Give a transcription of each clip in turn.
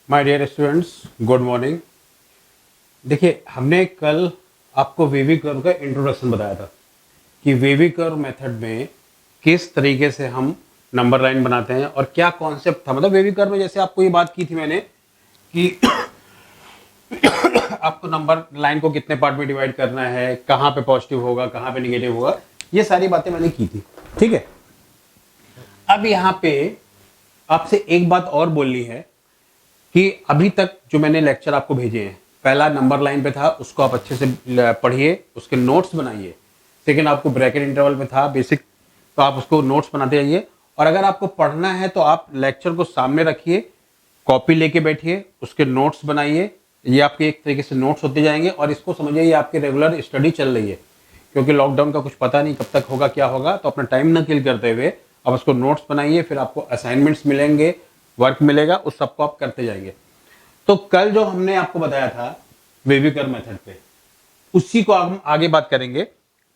My dear students, good morning. देखिए, हमने कल आपको वेवी कर्व का इंट्रोडक्शन बताया था कि वेवी कर्व मेथड में किस तरीके से हम नंबर लाइन बनाते हैं और क्या कॉन्सेप्ट था। मतलब वेवी कर्व में जैसे आपको ये बात की थी मैंने कि आपको नंबर लाइन को कितने पार्ट में डिवाइड करना है, कहाँ पे पॉजिटिव होगा, कहाँ पे निगेटिव होगा, ये सारी बातें मैंने की थी। ठीक है, अब यहाँ पे आपसे एक बात और बोलनी है कि अभी तक जो मैंने लेक्चर आपको भेजे हैं, पहला नंबर लाइन पे था, उसको आप अच्छे से पढ़िए, उसके नोट्स बनाइए। सेकेंड आपको ब्रैकेट इंटरवल पे था बेसिक, तो आप उसको नोट्स बनाते जाइए। और अगर आपको पढ़ना है तो आप लेक्चर को सामने रखिए, कॉपी लेके बैठिए, उसके नोट्स बनाइए। ये आपके एक तरीके से नोट्स होते जाएंगे और इसको समझिए ये आपकी रेगुलर स्टडी चल रही है, क्योंकि लॉकडाउन का कुछ पता नहीं कब तक होगा, क्या होगा। तो अपना टाइम न किल करते हुए आप उसको नोट्स बनाइए, फिर आपको असाइनमेंट्स मिलेंगे, वर्क मिलेगा, उस सबको आप करते जाएंगे। तो कल जो हमने आपको बताया था वेवी कर्व मेथड पे, उसी को हम आगे बात करेंगे।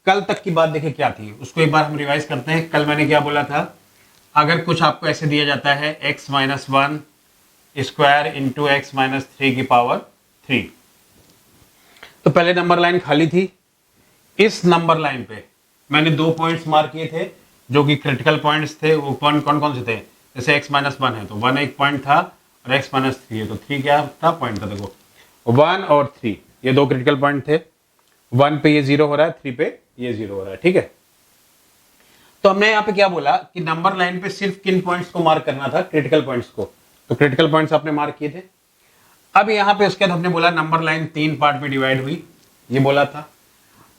कल तक की बात देखिए क्या थी, उसको एक बार हम रिवाइज करते हैं। कल मैंने क्या बोला था, अगर कुछ आपको ऐसे दिया जाता है x minus one square into x minus three की पावर 3, तो पहले नंबर लाइन खाली थी। इस नंबर लाइन पे मैंने 2 पॉइंट्स मार्क किए थे जो कि क्रिटिकल पॉइंट्स थे। वो पॉइंट कौन कौन से थे? जैसे x माइनस वन है तो 1 एक पॉइंट था, और x माइनस थ्री है तो 3 क्या था? पॉइंट था। देखो 1 और 3 ये 2 क्रिटिकल पॉइंट थे। 1 पे ये 0 हो रहा है, 3 पे ये 0 हो रहा है। ठीक है, तो हमने यहाँ पे क्या बोला कि नंबर लाइन पे सिर्फ किन पॉइंट्स को मार्क करना था? क्रिटिकल पॉइंट्स को। तो क्रिटिकल पॉइंट्स आपने मार्क किए थे। अब यहाँ पे उसके बाद हमने बोला नंबर लाइन 3 पार्ट में डिवाइड हुई, ये बोला था।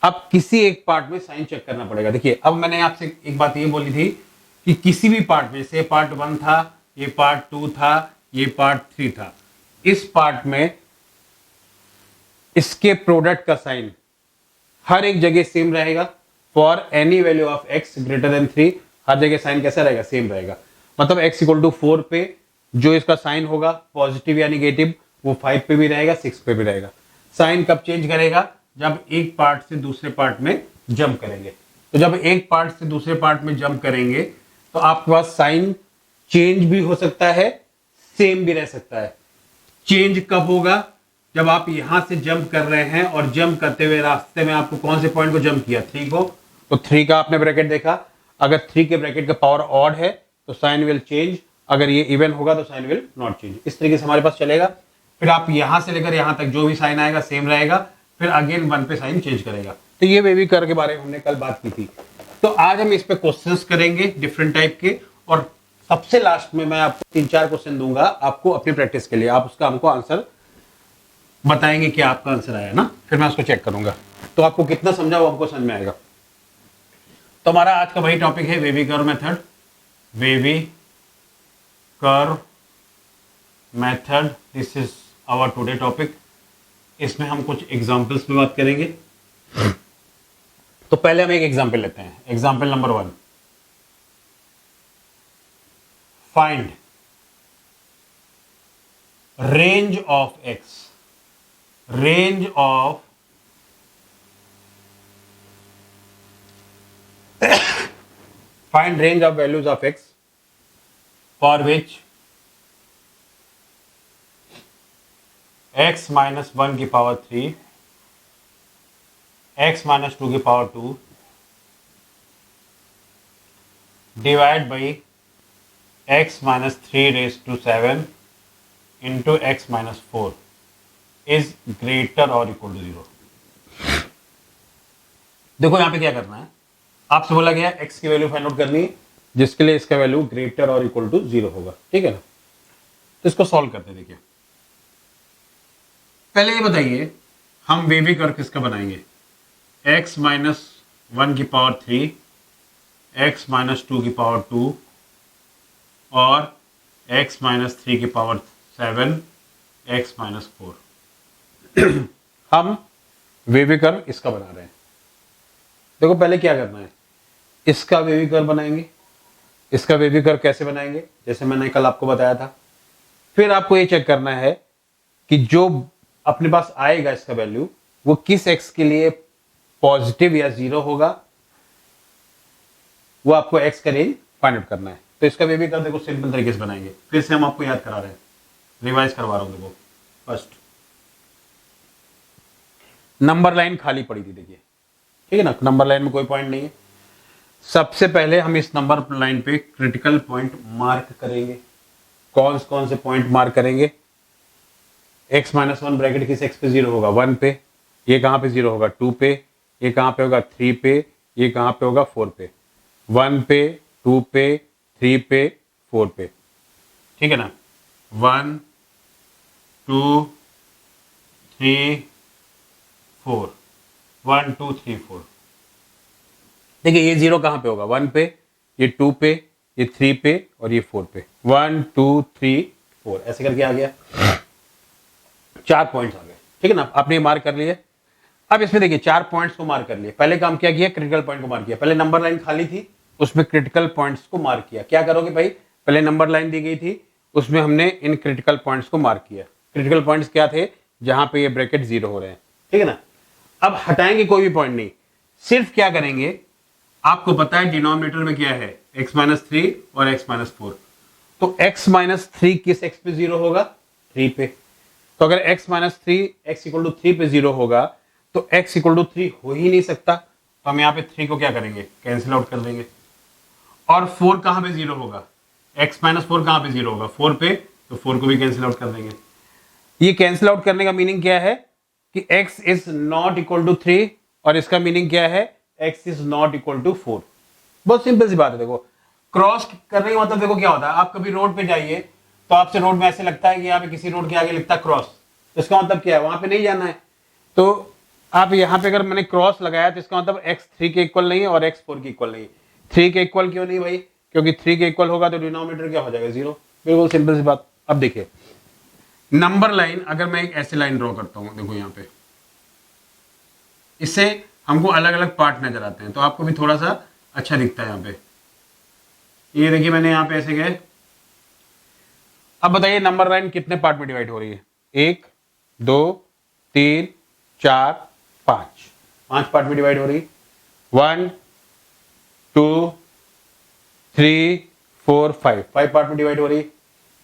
अब किसी एक पार्ट में साइन चेक करना पड़ेगा। देखिए, अब मैंने आपसे एक बात ये बोली थी कि किसी भी पार्ट में, से पार्ट 1 था, ये पार्ट 2 था, ये पार्ट 3 था, इस पार्ट में इसके प्रोडक्ट का साइन हर एक जगह सेम रहेगा। For any value of x greater than 3 हर जगह साइन कैसा रहेगा? सेम रहेगा। मतलब x इक्वल टू 4 पे जो इसका साइन होगा पॉजिटिव या निगेटिव, वो 5 पे भी रहेगा, 6 पे भी रहेगा। साइन कब चेंज करेगा? जब एक पार्ट से दूसरे पार्ट में जंप करेंगे। तो जब एक पार्ट से दूसरे पार्ट में जंप करेंगे तो आपके पास साइन चेंज भी हो सकता है, सेम भी रह सकता है। चेंज कब होगा? जब आप यहां से जंप कर रहे हैं और जंप करते हुए रास्ते में आपको कौन से पॉइंट को जंप किया? 3 को। तो 3 का आपने ब्रैकेट देखा, अगर 3 के ब्रैकेट का पावर ऑड है तो साइन विल चेंज, अगर ये इवन होगा तो साइन विल नॉट चेंज। इस तरीके से हमारे पास चलेगा। फिर आप यहां से लेकर यहां तक जो भी साइन आएगा सेम रहेगा, फिर अगेन 1 पे साइन चेंज करेगा। तो ये वेवी कर्व के बारे में हमने कल बात की थी। तो आज हम इस पे क्वेश्चंस करेंगे डिफरेंट टाइप के, और सबसे लास्ट में मैं आपको 3-4 क्वेश्चन दूंगा आपको अपनी प्रैक्टिस के लिए। आप उसका हमको आंसर बताएंगे कि आपका आंसर आया ना, फिर मैं उसको चेक करूंगा। तो आपको कितना समझा वो हमको समझ में आएगा। तो हमारा आज का वही टॉपिक है, wavy curve method. Wavy curve method, this is our today topic. इसमें हम कुछ एग्जांपल्स पे बात करेंगे। तो पहले हम एक एग्जांपल लेते हैं। Example number 1, find range of x, range of find range of values of x for which x minus 1 की पावर 3, x minus 2 की power 2 divide by x minus 3 raised to 7 into x minus 4 is greater और equal to 0। देखो यहां पे क्या करना है, आपसे बोला गया x की वैल्यू फाइंड आउट करनी है जिसके लिए इसका वैल्यू ग्रेटर और इक्वल टू 0 होगा। ठीक है ना, तो इसको सॉल्व करते हैं। देखिए, पहले ये बताइए हम वेवी कर्व किसका बनाएंगे? x माइनस 1 की पावर 3, x माइनस 2 की पावर 2 और x माइनस 3 की पावर 7, x माइनस 4। हम वेवी कर्व इसका बना रहे हैं। देखो पहले क्या करना है, इसका वेवी कर्व बनाएंगे। इसका वेवी कर्व कैसे बनाएंगे? जैसे मैंने कल आपको बताया था। फिर आपको ये चेक करना है कि जो अपने पास आएगा इसका वैल्यू, वो किस एक्स के लिए पॉजिटिव या 0 होगा, वो आपको एक्स का रेंज फाइंड आउट करना है। तो इसका वेवी कर्व देखो सिंपल तरीके से बनाएंगे। फिर से हम आपको याद करा रहे हैं। रिवाइज करवा रहा हूं देखो। फर्स्ट नंबर लाइन खाली पड़ी थी, देखिए ठीक है ना, नंबर लाइन में कोई पॉइंट नहीं है। सबसे पहले हम इस नंबर लाइन पे क्रिटिकल पॉइंट मार्क करेंगे। कौन कौन से पॉइंट मार्क करेंगे? x माइनस वन ब्रैकेट किस x पे जीरो होगा? 1 पे। ये कहां पे जीरो होगा? 2 पे। ये कहां पे होगा? 3 पे। ये कहां पे होगा? 4 पे। 1 पे, 2 पे, 3 पे, 4 पे, ठीक है ना। 1 2 3 4, 1 2 3 4। देखिए ये जीरो कहां पे होगा? 1 पे, ये 2 पे, ये 3 पे और ये 4 पे। 1 2 3 4 ऐसे करके आ गया, 4 पॉइंट्स आ गए, ठीक है ना। आपने मार्क कर लिए। अब इसमें देखिए 4 पॉइंट्स को मार्क कर लिए। पहले काम क्या किया? क्रिटिकल पॉइंट को मार्क किया। पहले नंबर लाइन खाली थी, उसमें क्रिटिकल पॉइंट्स को मार्क किया। क्या करोगे भाई? पहले नंबर लाइन दी गई थी, उसमें हमने इन क्रिटिकल पॉइंट्स को मार्क किया। क्रिटिकल पॉइंट्स क्या थे? जहां पे ये ब्रैकेट जीरो हो रहे हैं, ठीक है ना। अब हटाएंगे कोई भी पॉइंट नहीं, सिर्फ क्या करेंगे? आपको पता है डिनोमिनेटर में क्या है? x माइनस थ्री और x माइनस फोर। तो x माइनस थ्री किस x पे जीरो होगा? 3 पे। तो अगर x minus three x equal to 3 पे जीरो होगा तो x इक्वल टू 3 हो ही नहीं सकता। तो हम यहाँ पे 3 को क्या करेंगे? कैंसिल आउट कर देंगे। और 4 कहां पे जीरो होगा? x माइनस फोर कहां पे जीरो होगा? 4 पे। तो 4 को भी कैंसिल आउट कर देंगे। ये कैंसिल आउट करने का मीनिंग क्या है? कि x is not equal to 3 और इसका मीनिंग क्या है? x is not equal to 4। बहुत सिंपल सी बात है। देखो क्रॉस करने का मतलब देखो क्या होता है। आप कभी रोड पे जाइए तो आपसे रोड में ऐसे लगता है कि यहाँ पे किसी रोड के आगे लिखता है क्रॉस, तो इसका मतलब क्या है? वहां पे नहीं जाना है। तो आप यहाँ पे अगर मैंने क्रॉस लगाया तो इसका मतलब x 3 के इक्वल नहीं है और x 4 के इक्वल नहीं है। 3 के इक्वल क्यों नहीं भाई? क्योंकि 3 के इक्वल होगा तो डिनोमिनेटर क्या हो जाएगा? जीरो। बिल्कुल सिंपल सी बात। अब देखिए नंबर लाइन, अगर मैं एक ऐसी लाइन ड्रॉ करता हूं, देखो यहाँ पे, इससे हमको अलग अलग पार्ट नजर आते हैं तो आपको भी थोड़ा सा अच्छा दिखता है। यहाँ पे ये देखिए मैंने यहाँ पे ऐसे गए। अब बताइए नंबर लाइन कितने पार्ट में डिवाइड हो रही है? 1 2 3 4 5, 5 पार्ट में डिवाइड हो रही है। 1 2 3 4 5, 5 पार्ट में डिवाइड हो रही है।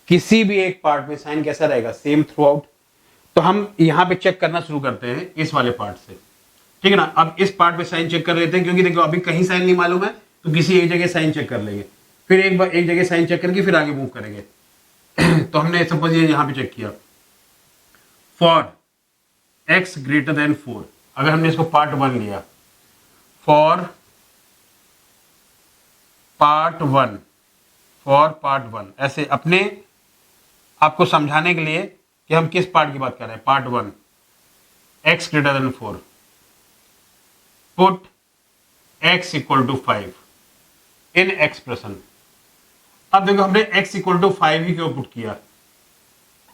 किसी भी एक पार्ट में साइन कैसा रहेगा? Same through out. तो हम यहां पे चेक करना शुरू करते हैं इस वाले पार्ट से, ठीक है ना। अब इस पार्ट पे साइन चेक कर लेते हैं, क्योंकि देखो अभी कहीं साइन नहीं मालूम है तो किसी एक जगह साइन चेक कर लेंगे, फिर एक बार एक जगह साइन चेक करके फिर आगे मूव करेंगे। तो हमने सपोज ये यहां पे चेक किया, फॉर x ग्रेटर देन 4। अगर हमने इसको पार्ट 1 लिया, फॉर पार्ट 1, फॉर पार्ट 1, ऐसे अपने आपको समझाने के लिए कि हम किस पार्ट की बात कर रहे हैं। Part 1 x greater than 4, put x equal to 5 in expression. अब देखो हमने x इक्वल टू 5 ही क्यों पुट किया?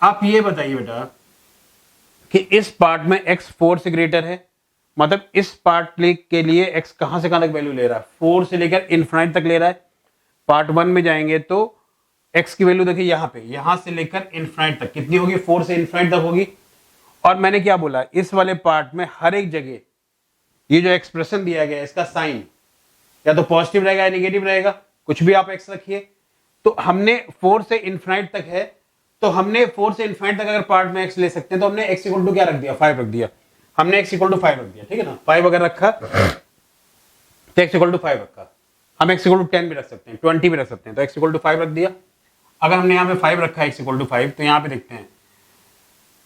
आप ये बताइए बेटा कि इस पार्ट में x 4 से ग्रेटर है, मतलब इस पार्ट के लिए x कहां से कहां तक वैल्यू ले रहा है? 4 से लेकर इन्फिनाइट तक ले रहा है। पार्ट 1 में जाएंगे तो x की वैल्यू देखिए यहां पे, यहां से लेकर इन्फिनाइट तक कितनी होगी? 4 से इन्फिनाइट तक होगी। और मैंने क्या बोला? इस वाले पार्ट में हर एक जगह ये जो एक्सप्रेशन दिया गया है इसका साइन या तो पॉजिटिव रहेगा या निगेटिव रहेगा, कुछ भी आप एक्स रखिए। तो हमने 4 से इन्फिनाइट तक है, तो हमने 4 से इन्फिनाइट तक अगर पार्ट में एक्स ले सकते हैं तो हमने एक्स इक्वल टू क्या रख दिया? 5 रख दिया। हमने एक्स इक्वल टू 5 रख दिया, ठीक है ना। 5 अगर रखा तो एक्स इक्वल टू 5 रखा। हम एक्स इक्वल टू 10 भी रख सकते हैं, 20 भी रख सकते हैं, तो एक्स इक्वल टू 5 रख दिया। अगर हमने यहाँ पे 5 रखा है एक्स इक्वल टू 5, तो यहाँ पे देखते हैं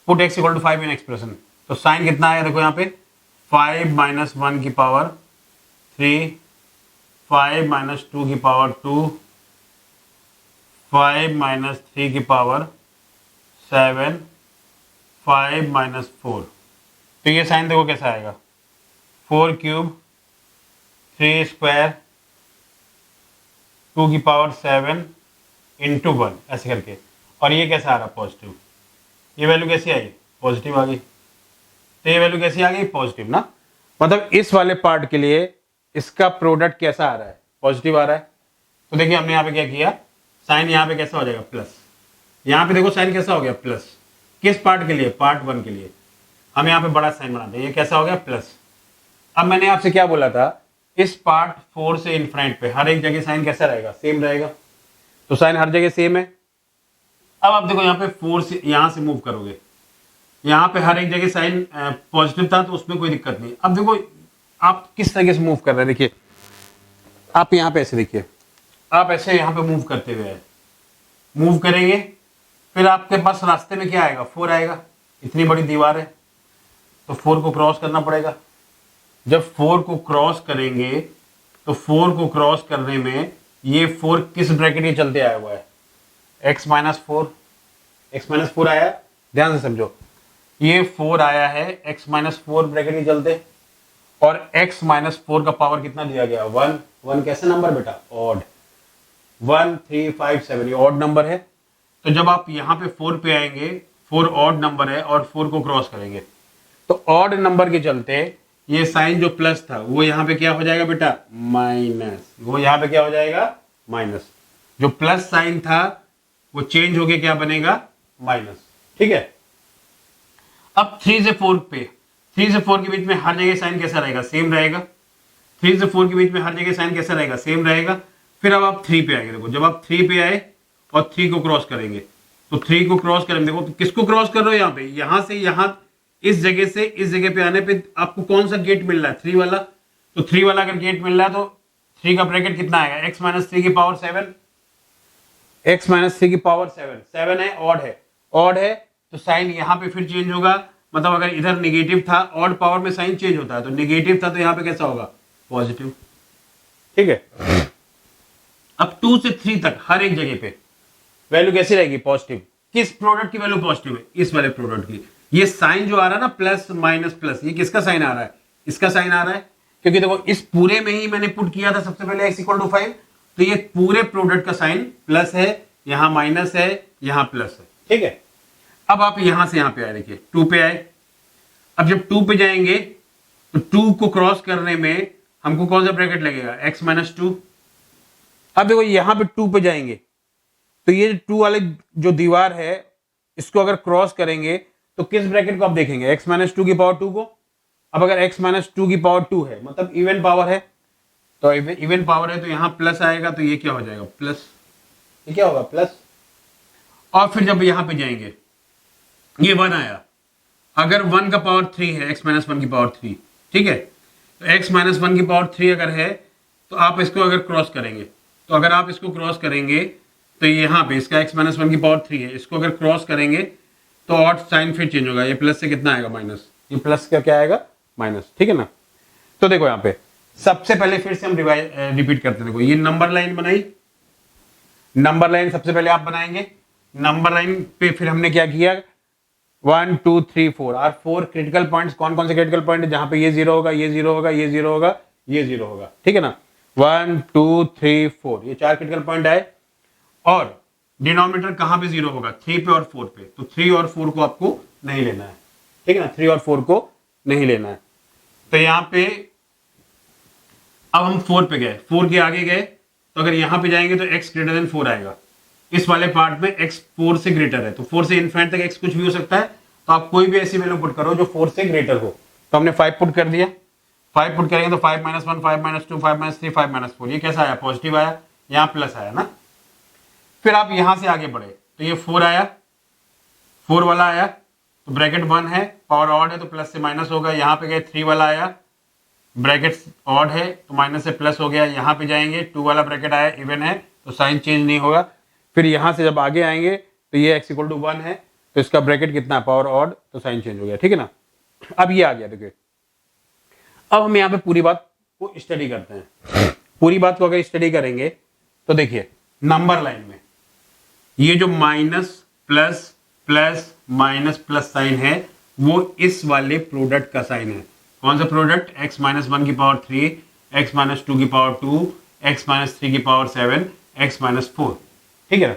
put x equal to 5 in expression. तो साइन कितना आया देखो यहाँ पे? 5 माइनस 1 की पावर 3, 5 माइनस 2 की पावर 2, 5 माइनस 3 की पावर 7, 5 माइनस 4। तो ये साइन देखो कैसा आएगा? 4 क्यूब 3 स्क्वायर 2 की पावर 7 इंटू 1 ऐसे करके। और ये कैसा आ रहा? पॉजिटिव। ये वैल्यू कैसी आई? पॉजिटिव आ गई। तो ये वैल्यू कैसी आ गई? पॉजिटिव ना। मतलब इस वाले पार्ट के लिए इसका प्रोडक्ट कैसा आ रहा है? पॉजिटिव आ रहा है। तो देखिए हमने यहाँ पे क्या किया, साइन यहाँ पे कैसा हो जाएगा? प्लस। यहाँ पे देखो साइन कैसा हो गया? प्लस। किस पार्ट के लिए? पार्ट 1 के लिए। हम यहाँ पे बड़ा साइन बनाते हैं, ये कैसा हो गया? प्लस। अब मैंने आपसे क्या बोला था? इस पार्ट 4 से इन्फिनाइट पे हर एक जगह साइन कैसा रहेगा? सेम रहेगा। तो साइन हर जगह सेम है, अब आप देखो यहाँ पे 4 से यहां से मूव करोगे, यहाँ पे हर एक जगह साइन पॉजिटिव था तो उसमें कोई दिक्कत नहीं। अब देखो आप किस तरीके से मूव कर रहे हैं, देखिए आप यहाँ पे ऐसे देखिए, आप ऐसे यहाँ पे मूव करते हुए मूव करेंगे, फिर आपके पास रास्ते में क्या आएगा, 4 आएगा। इतनी बड़ी दीवार है तो 4 को क्रॉस करना पड़ेगा। जब 4 को क्रॉस करेंगे तो 4 को क्रॉस करने में ये 4 किस ब्रैकेट के चलते आया हुआ है, x-4, x-4 आया, ध्यान से समझो, ये 4 आया है x-4 ब्रैकेट के चलते, और x-4 का पावर कितना दिया गया, 1। 1 कैसे नंबर बेटा, ऑड, 1 3 5 7, ये ऑड नंबर है। तो जब आप यहाँ पे 4 पे आएंगे, 4 ऑड नंबर है और 4 को क्रॉस करेंगे तो ऑड नंबर के चलते ये साइन जो प्लस था वो यहाँ पे क्या हो जाएगा बेटा, माइनस, वो यहाँ पे क्या हो जाएगा, माइनस। जो प्लस साइन था वो चेंज होके क्या बनेगा, माइनस। ठीक है, अब 3 से 4 पे, 3 से 4 के बीच में हर जगह साइन कैसा रहेगा, सेम रहेगा। 3 से 4 के बीच में हर जगह साइन कैसा रहेगा, सेम रहेगा। फिर अब आप 3 पे आएंगे, देखो जब आप 3 पे आए और 3 को क्रॉस करेंगे तो 3 को क्रॉस करेंगे, देखो तो किसको क्रॉस कर रहे हो यहाँ पे, यहाँ से यहाँ इस जगह से इस जगह पे आने पे आपको कौन सा गेट मिल रहा है, 3 वाला। तो 3 वाला अगर गेट मिल रहा है तो 3 का ब्रैकेट कितना आएगा, x-3 की पावर 7, x-3 की पावर 7, 7 है, ऑड है, ऑड है तो साइन यहाँ पे फिर चेंज होगा। मतलब अगर इधर निगेटिव था, ऑड पावर में साइन चेंज होता है, तो निगेटिव था तो यहाँ पे कैसा होगा, पॉजिटिव। ठीक है, अब 2 से 3 तक हर एक जगह पे वैल्यू कैसी रहेगी, पॉजिटिव। किस प्रोडक्ट की वैल्यू पॉजिटिव है, इस वाले प्रोडक्ट की। ये साइन जो आ रहा है ना, प्लस माइनस प्लस, ये किसका साइन आ रहा है, इसका साइन आ रहा है, क्योंकि देखो इस पूरे में ही मैंने पुट किया था सबसे पहले x=5, तो ये पूरे प्रोडक्ट का साइन प्लस है, यहां माइनस है, यहां प्लस है। ठीक है, अब आप यहां से यहां पे आए, देखिए 2 पे आए। अब जब 2 पे जाएंगे तो 2 को क्रॉस करने में हमको कौन सा ब्रैकेट लगेगा, x-2। अब देखो यहां पे 2 पे जाएंगे तो ये 2 वाले जो दीवार है इसको अगर क्रॉस करेंगे तो किस ब्रैकेट को आप देखेंगे, x-2 की पावर 2 को। अब अगर x-2 की पावर 2 है मतलब इवन पावर है, तो इवन पावर है तो यहां प्लस आएगा, तो ये क्या हो जाएगा, प्लस, ये क्या होगा, प्लस। और फिर जब यहां पे जाएंगे ये 1 आया, अगर 1 का पावर 3 है, x-1 की पावर 3, ठीक है, तो x-1 की पावर 3 अगर है तो आप इसको अगर क्रॉस करेंगे, तो अगर आप इसको क्रॉस करेंगे तो यहाँ पे इसका x-1 की पावर 3 है, इसको अगर क्रॉस करेंगे तो ऑड साइन फिर चेंज होगा, ये प्लस से कितना आएगा, माइनस, ये प्लस का क्या आएगा, माइनस। ठीक है ना, तो देखो यहाँ पे सबसे पहले फिर से हम रिपीट करते हैं। देखो ये नंबर लाइन बनाई, नंबर लाइन सबसे पहले आप बनाएंगे। नंबर लाइन पे फिर हमने क्या किया, 1 2 3 4 और 4 क्रिटिकल पॉइंट्स। कौन कौन से क्रिटिकल पॉइंट है, जहां पे ये 0 होगा, ये 0 होगा, ये 0 होगा, ये 0 होगा। ठीक है ना, 1 2 3 4, ये 4 क्रिटिकल पॉइंट आए। और डिनोमिनेटर कहां पे 0 होगा, 3 पे और 4 पे, तो 3 और 4 को आपको नहीं लेना है। ठीक है ना, 3 और 4 को नहीं लेना है। तो यहां पे अब हम 4 पे गए, 4 के आगे गए, तो अगर यहां पे जाएंगे तो x ग्रेटर देन 4 आएगा। इस वाले पार्ट में x 4 से ग्रेटर है, तो 4 से इनफिनिट तक x कुछ भी हो सकता है, तो आप कोई भी ऐसी वैल्यू पुट करो जो 4 से ग्रेटर हो। तो हमने 5 पुट कर दिया, 5 पुट करेंगे तो 5 - 1 5 - 2 5 - 3 5 - 4, ये कैसा आया, पॉजिटिव आया, यहाँ प्लस आया ना। फिर आप यहां से आगे बढ़े तो ये 4 आया, 4 वाला आया तो ब्रैकेट 1 है, पावर ऑड है तो प्लस से माइनस होगा। यहाँ पे गए 3 वाला आया, ब्रैकेट ऑड है तो माइनस से प्लस हो गया। यहाँ पे जाएंगे 2 वाला ब्रैकेट आया, इवन है तो साइन चेंज नहीं होगा। फिर यहाँ से जब आगे आएंगे तो ये x=1 है तो इसका ब्रैकेट कितना, पावर ऑड, तो साइन चेंज हो गया। ठीक है ना, अब ये आ गया। देखिए अब हम यहाँ पे पूरी बात को स्टडी करते हैं। पूरी बात को अगर स्टडी करेंगे तो देखिए नंबर लाइन में ये जो minus plus plus minus plus sign है वो इस वाले प्रोडक्ट का साइन है। कौन सा प्रोडक्ट, x-1 की पावर 3, x-2 की पावर 2, x-3 की पावर 7, x-4। ठीक है ना,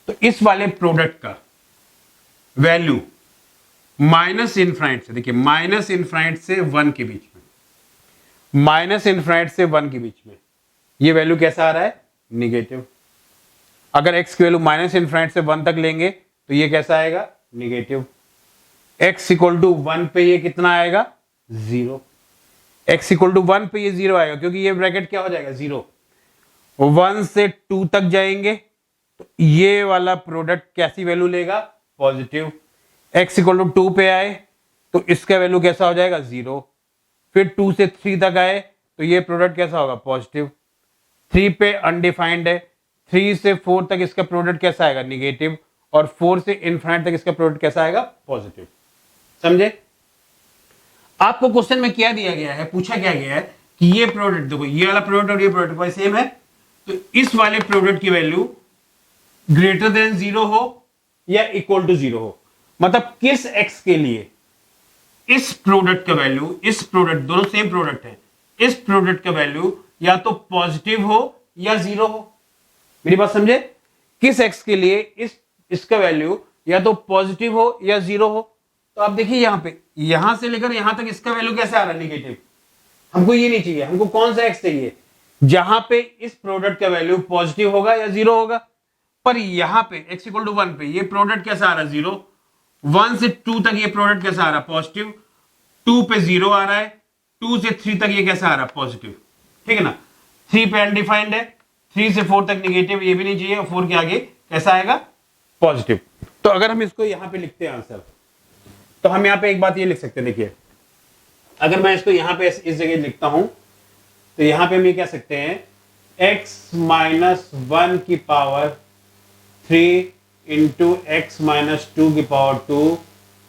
तो इस वाले प्रोडक्ट का वैल्यू माइनस इनफाइनाइट से, देखिए माइनस इनफाइनाइट से 1 के बीच में, माइनस इनफाइनाइट से 1 के बीच में ये वैल्यू कैसा आ रहा है, निगेटिव। अगर x की वैल्यू माइनस इनफाइनाइट से 1 तक लेंगे तो ये कैसा आएगा, निगेटिव। x=1 पे ये कितना आएगा, 0। x=1 पे ये 0 आएगा क्योंकि ये ब्रैकेट क्या हो जाएगा, 0। 1 से 2 तक जाएंगे तो ये वाला प्रोडक्ट कैसी वैल्यू लेगा, पॉजिटिव। x इक्वल टू 2 पे आए तो इसका वैल्यू कैसा हो जाएगा, 0। फिर 2 से 3 तक आए तो ये प्रोडक्ट कैसा होगा, पॉजिटिव। 3 पे अनडिफाइंड है, 3 से 4 तक इसका प्रोडक्ट कैसा आएगा, निगेटिव। और 4 से इनफाइनाइट तक इसका प्रोडक्ट कैसा आएगा, पॉजिटिव। समझे? आपको क्वेश्चन में क्या दिया गया है, पूछा क्या गया है कि ये प्रोडक्ट देखो, ये वाला प्रोडक्ट और ये प्रोडक्ट भाई सेम है, तो इस वाले प्रोडक्ट की वैल्यू ग्रेटर देन 0 हो या इक्वल टू 0 हो। मतलब किस x के लिए इस प्रोडक्ट का वैल्यू, इस प्रोडक्ट, दोनों सेम प्रोडक्ट है, इस प्रोडक्ट का वैल्यू या तो पॉजिटिव हो या 0 हो। मेरी बात समझे? किस x के लिए इसका वैल्यू या तो पॉजिटिव हो या 0 हो। तो आप देखिए यहां पे, यहां से लेकर यहां तक इसका वैल्यू कैसे आ रहा है, निगेटिव। हमको ये नहीं चाहिए, हमको कौन सा x चाहिए जहां पे इस प्रोडक्ट का वैल्यू पॉजिटिव होगा या 0 होगा। पर यहां पे x इक्वल टू 1 पे ये प्रोडक्ट कैसा आ रहा है, 0। 1 से 2 तक ये प्रोडक्ट कैसा आ रहा है, पॉजिटिव। 2 पे 0 आ रहा है, 2 से 3 तक ये कैसा आ रहा है, पॉजिटिव। ठीक है ना। 3 पे अनडिफाइंड है, 3 से 4 तक निगेटिव, ये भी नहीं चाहिए, और 4 के आगे कैसा आएगा, पॉजिटिव। तो अगर हम इसको यहां पे लिखते हैं आंसर, तो हम यहां पे एक बात ये लिख सकते हैं, देखिए अगर मैं इसको यहां पे इस जगह लिखता हूं तो यहां पे हम ये कह सकते हैं x माइनस 1 की पावर 3 इंटू एक्स माइनस 2 की power 2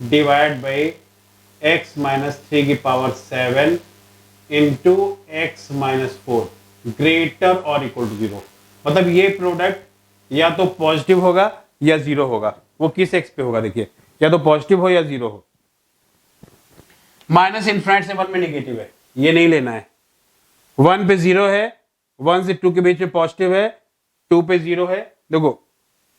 divide by x minus 3 की power 7 into x minus 4 greater और इक्वल टू 0। मतलब ये प्रोडक्ट या तो पॉजिटिव होगा या 0 होगा। वो किस x पे होगा, देखिए या तो पॉजिटिव हो या 0 हो। माइनस इनफिनिट से 1 में निगेटिव है, ये नहीं लेना है। 1 पे 0 है, 1 से 2 के बीच में पॉजिटिव है, 2 पे 0 है। देखो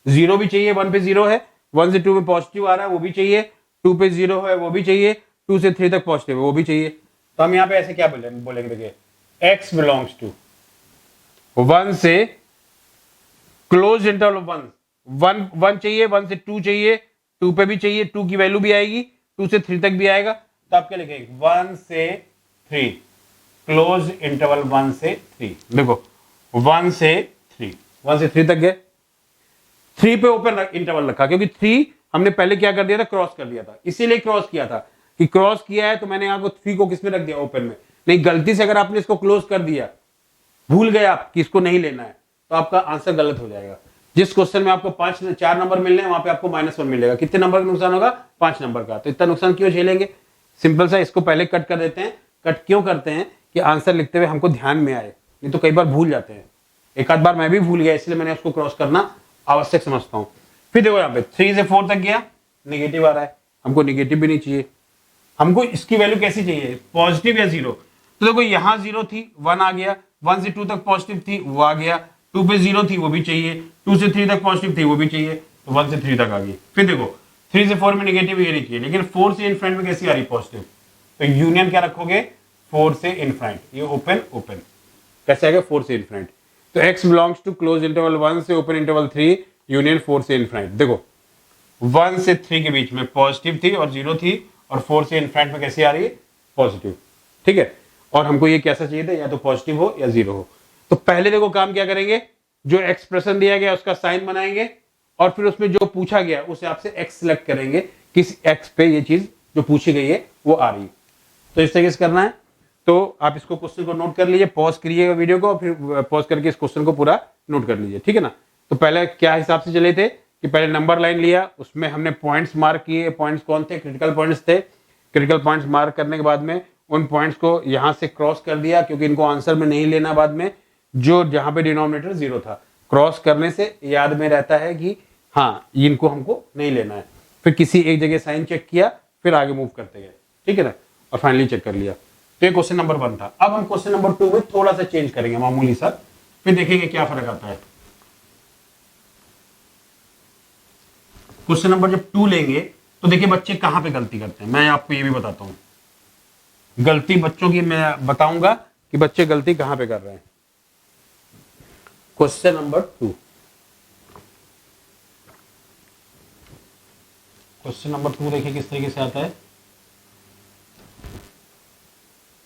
0 भी चाहिए, 1 पे 0 है, 1 से 2 में पॉजिटिव आ रहा है वो भी चाहिए, 2 पे 0 है वो भी चाहिए, 2 से 3 तक पॉजिटिव है वो भी चाहिए। तो हम यहाँ पे ऐसे क्या बोलेंगे, देखिए x बिलोंग्स टू 1 से क्लोज इंटरवल 1 चाहिए, 1 से 2 चाहिए, 2 पे भी चाहिए, 2 की वैल्यू भी आएगी, 2 से 3 तक भी आएगा। तो आप क्या लिखेंगे, 1 से 3 क्लोज इंटरवल 1 से 3। देखो 1 से 3 तक गए, 3 पे ओपन इंटरवल रखा क्योंकि 3 हमने पहले क्या कर दिया था, क्रॉस कर दिया था, इसीलिए क्रॉस किया था कि क्रॉस किया है तो मैंने यहां को 3 को किसमें रख दिया, ओपन में। नहीं, गलती से अगर आपने इसको क्लोज कर दिया, भूल गए आप कि इसको नहीं लेना है, तो आपका आंसर गलत हो जाएगा। जिस क्वेश्चन में आपको 4 नंबर मिलने हैं वहां पे आपको -1 मिलेगा। कितने नंबर का नुकसान होगा, 5 नंबर का। तो इतना नुकसान क्यों झेलेंगे, सिंपल सा इसको पहले कट कर देते हैं। कट क्यों करते हैं कि आंसर लिखते हुए हमको ध्यान में आए, नहीं तो कई बार भूल जाते हैं। एक आध बार मैं भी भूल गया, इसलिए मैंने उसको क्रॉस करना आवश्यक समझता हूं। फिर देखो यहाँ पे 3 से 4 तक गया, निगेटिव आ रहा है, हमको निगेटिव भी नहीं चाहिए, हमको इसकी वैल्यू कैसी चाहिए, पॉजिटिव या 0। तो देखो यहाँ 0 थी, 1 आ गया, 1 से 2 तक पॉजिटिव थी वो आ गया, 2 पे 0 थी वो भी चाहिए, 2 से 3 तक पॉजिटिव थी वो भी चाहिए, तो 1 से 3 तक आ गई। फिर देखो 3 से 4 में निगेटिव ये नहीं चाहिए, लेकिन 4 से इनफिनिट में कैसी आ रही, पॉजिटिव। तो यूनियन क्या रखोगे, 4 से इनफिनिट, ये ओपन ओपन कैसे आएगा, 4 से इनफिनिट। तो x belongs to close interval 1 से ओपन इंटरवल 3 यूनियन 4 से इनफिनिट। देखो 1 से 3 के बीच में पॉजिटिव थी और 0 थी, और 4 से इनफिनिट में कैसी आ रही है, पॉजिटिव। ठीक है, और हमको ये कैसा चाहिए था, या तो पॉजिटिव हो या 0 हो। तो पहले देखो काम क्या करेंगे, जो एक्सप्रेशन दिया गया उसका साइन बनाएंगे, और फिर उसमें जो पूछा गया उस हिसाब से x सिलेक्ट करेंगे, किस x पे ये चीज जो पूछी गई है वो आ रही है। तो इस तरीके से करना है। तो आप इसको क्वेश्चन को नोट कर लीजिए, पॉज करिएगा वीडियो को, फिर पॉज करके इस क्वेश्चन को पूरा नोट कर लीजिए। ठीक है ना। तो पहले क्या हिसाब से चले थे कि पहले नंबर लाइन लिया, उसमें हमने पॉइंट्स मार्क किए। पॉइंट्स कौन थे, क्रिटिकल पॉइंट्स थे। क्रिटिकल पॉइंट्स मार्क करने के बाद में उन पॉइंट्स को यहां से क्रॉस कर दिया, क्योंकि इनको आंसर में नहीं लेना बाद में, जो जहां पे डिनोमिनेटर 0 था। क्रॉस करने से याद में रहता है कि हाँ इनको हमको नहीं लेना है। फिर किसी एक जगह साइन चेक किया, फिर आगे मूव करते गए। ठीक है ना, और फाइनली चेक कर लिया। तो ये क्वेश्चन नंबर 1 था। अब हम क्वेश्चन नंबर 2 में थोड़ा सा चेंज करेंगे, मामूली सा, फिर देखेंगे क्या फर्क आता है। क्वेश्चन नंबर जब 2 लेंगे तो देखिए बच्चे कहां पे गलती करते हैं, मैं आपको ये भी बताता हूं। गलती बच्चों की मैं बताऊंगा कि बच्चे गलती कहां पे कर रहे हैं। क्वेश्चन नंबर 2, क्वेश्चन नंबर 2 देखिए किस तरीके से आता है।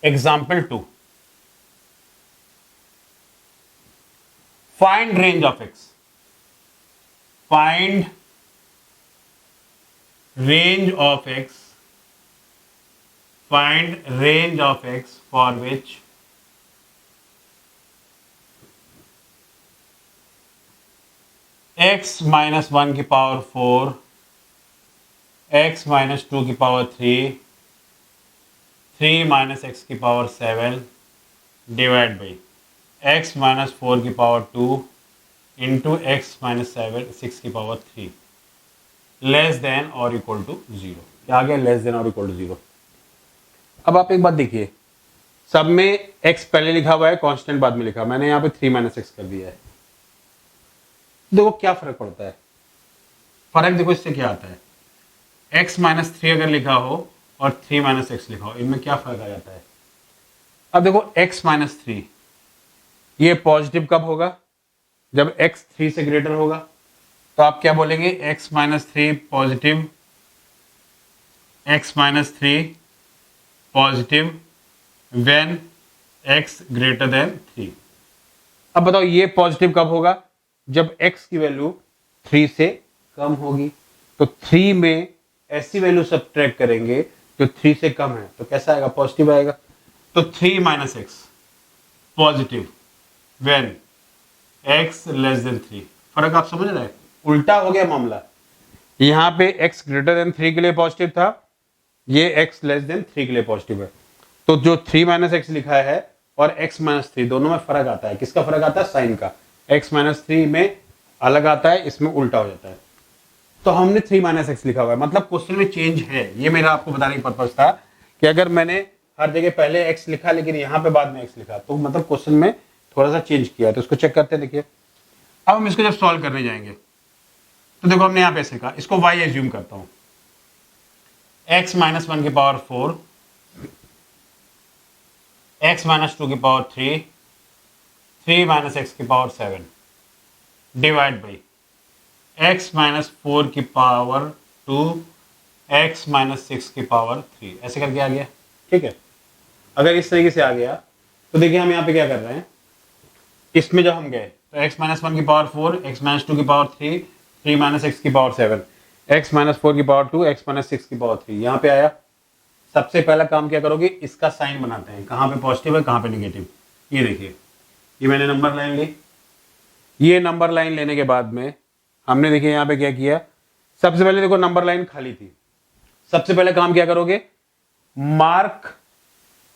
Example 2, find range of x. Find range of x, find range of x for which x minus 1 की पावर 4, x minus 2 की पावर 3, 3 minus x की power 7 divide by x minus 4 की पावर 2 इंटू x minus 6 की power 3 less than और equal to 0। क्या आ गया? Less than और equal to 0। अब आप एक बात देखिए, सब में x पहले लिखा हुआ है, कांस्टेंट बाद में लिखा, मैंने यहाँ पे 3 माइनस एक्स कर दिया है। देखो क्या फर्क पड़ता है, फर्क देखो इससे क्या आता है, x माइनस 3 अगर लिखा हो और 3 माइनस एक्स लिखा हो, इनमें क्या फर्क आ जाता है। अब देखो x माइनस 3 ये पॉजिटिव कब होगा? जब x 3 से ग्रेटर होगा। तो आप क्या बोलेंगे? x minus 3 positive, x minus 3 positive when x greater than 3। अब बताओ ये पॉजिटिव कब होगा? जब x की वैल्यू 3 से कम होगी। तो 3 में ऐसी वैल्यू सब्ट्रैक्ट करेंगे जो 3 से कम है, तो कैसा आएगा? पॉजिटिव आएगा। तो 3 minus x positive when x less than 3। फर्क आप समझ रहे हैं? उल्टा हो गया मामला, यहां पे x ग्रेटर देन 3 के लिए पॉजिटिव था, ये x लेस देन 3 के लिए पॉजिटिव है। तो जो 3 माइनस एक्स लिखा है और x माइनस 3 दोनों में फर्क आता है। किसका फर्क आता है? साइन का। x माइनस 3 में अलग आता है, इसमें उल्टा हो जाता है। तो हमने 3 माइनस एक्स लिखा हुआ है, मतलब क्वेश्चन में चेंज है। ये मेरा आपको बताने की पर्पज था कि अगर मैंने हर जगह पहले x लिखा लेकिन यहाँ पे बाद में x लिखा, तो मतलब क्वेश्चन में थोड़ा सा चेंज किया। तो इसको चेक करते हैं। देखिए अब हम इसको जब सॉल्व करने जाएंगे तो देखो हमने यहाँ पे ऐसे कहा, इसको y एज्यूम करता हूं, x माइनस 1 की पावर 4, x माइनस 2 की पावर 3, 3 माइनस एक्स की power 7 divide by x minus 4 की पावर 2, x माइनस 6 की पावर 3। ऐसे करके आ गया। ठीक है, अगर इस तरीके से आ गया तो देखिए हम यहाँ पे क्या कर रहे हैं, इसमें जब हम गए तो x माइनस 1 की पावर 4, x माइनस 2 की पावर 3, 3 माइनस एक्स की पावर 7, x माइनस 4 की पावर 2, x माइनस 6 की पावर 3। यहाँ पे आया। सबसे पहला काम क्या करोगे, इसका साइन बनाते हैं, कहाँ पे पॉजिटिव है कहाँ पे निगेटिव। ये देखिए, ये मैंने नंबर लाइन ली। ये नंबर लाइन लेने के बाद में हमने देखिए यहाँ पे क्या किया, सबसे पहले देखो नंबर लाइन खाली थी। सबसे पहले काम क्या करोगे, mark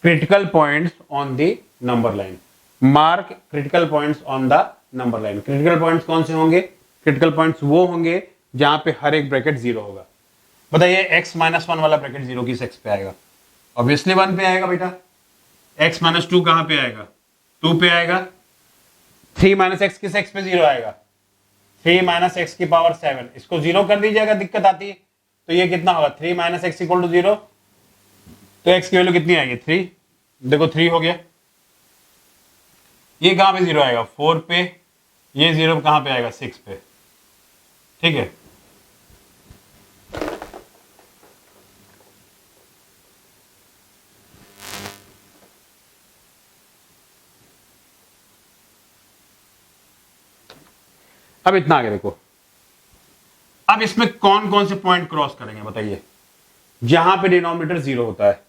critical points on the number line. Mark critical points on the number line. Critical points कौन से होंगे? क्रिटिकल पॉइंट्स वो होंगे जहां पे हर एक ब्रैकेट जीरो होगा। बताइए x माइनस 1 वाला ब्रैकेट जीरो किस x पे आएगा? ऑब्वियसली 1 पे आएगा बेटा। x माइनस 2 कहां पे आएगा? 2 पे आएगा। 3 माइनस एक्स किस x पे जीरो आएगा? 3 माइनस एक्स की पावर 7। इसको जीरो कर दीजिएगा, दिक्कत आती है। तो ये कितना होगा? 3 माइनस एक्स इक्वल टू 0। तो x की वैल्यू कितनी आएगी? 3। देखो 3 हो गया। ये कहां पे जीरो आएगा? 4 पे। ये जीरो कहां पे आएगा? 6 पे। ठीक है, अब इतना आगे देखो। अब इसमें कौन कौन से पॉइंट क्रॉस करेंगे बताइए? जहां पे डिनोमिनेटर जीरो होता है।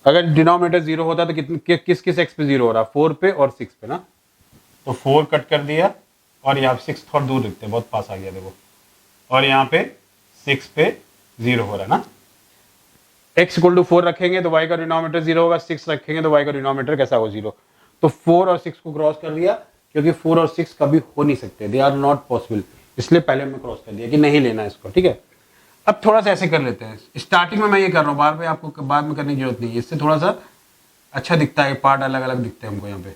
अगर डिनोमिनेटर जीरो होता है तो किस किस एक्स पे जीरो हो रहा है? 4 पे और 6 पे ना। तो 4 कट कर दिया और यहाँ 6 थोड़ा दूर लिखते हैं, बहुत पास आ गया देखो। और यहाँ पे 6 पे जीरो हो रहा है ना। x इक्वल टू 4 रखेंगे तो y का डिनोमिनेटर जीरो होगा, 6 रखेंगे तो y का डिनोमिनेटर कैसा होगा? जीरो। तो 4 और 6 को क्रॉस कर दिया, क्योंकि 4 और 6 कभी हो नहीं सकते, दे आर नॉट पॉसिबल, इसलिए पहले हमने क्रॉस कर दिया कि नहीं लेना है इसको। ठीक है, अब थोड़ा सा ऐसे कर लेते हैं। स्टार्टिंग में मैं ये कर रहा हूँ, बार बार आपको बाद में करने की जरूरत नहीं है, इससे थोड़ा सा अच्छा दिखता है, पार्ट अलग अलग दिखते हैं हमको यहाँ पे।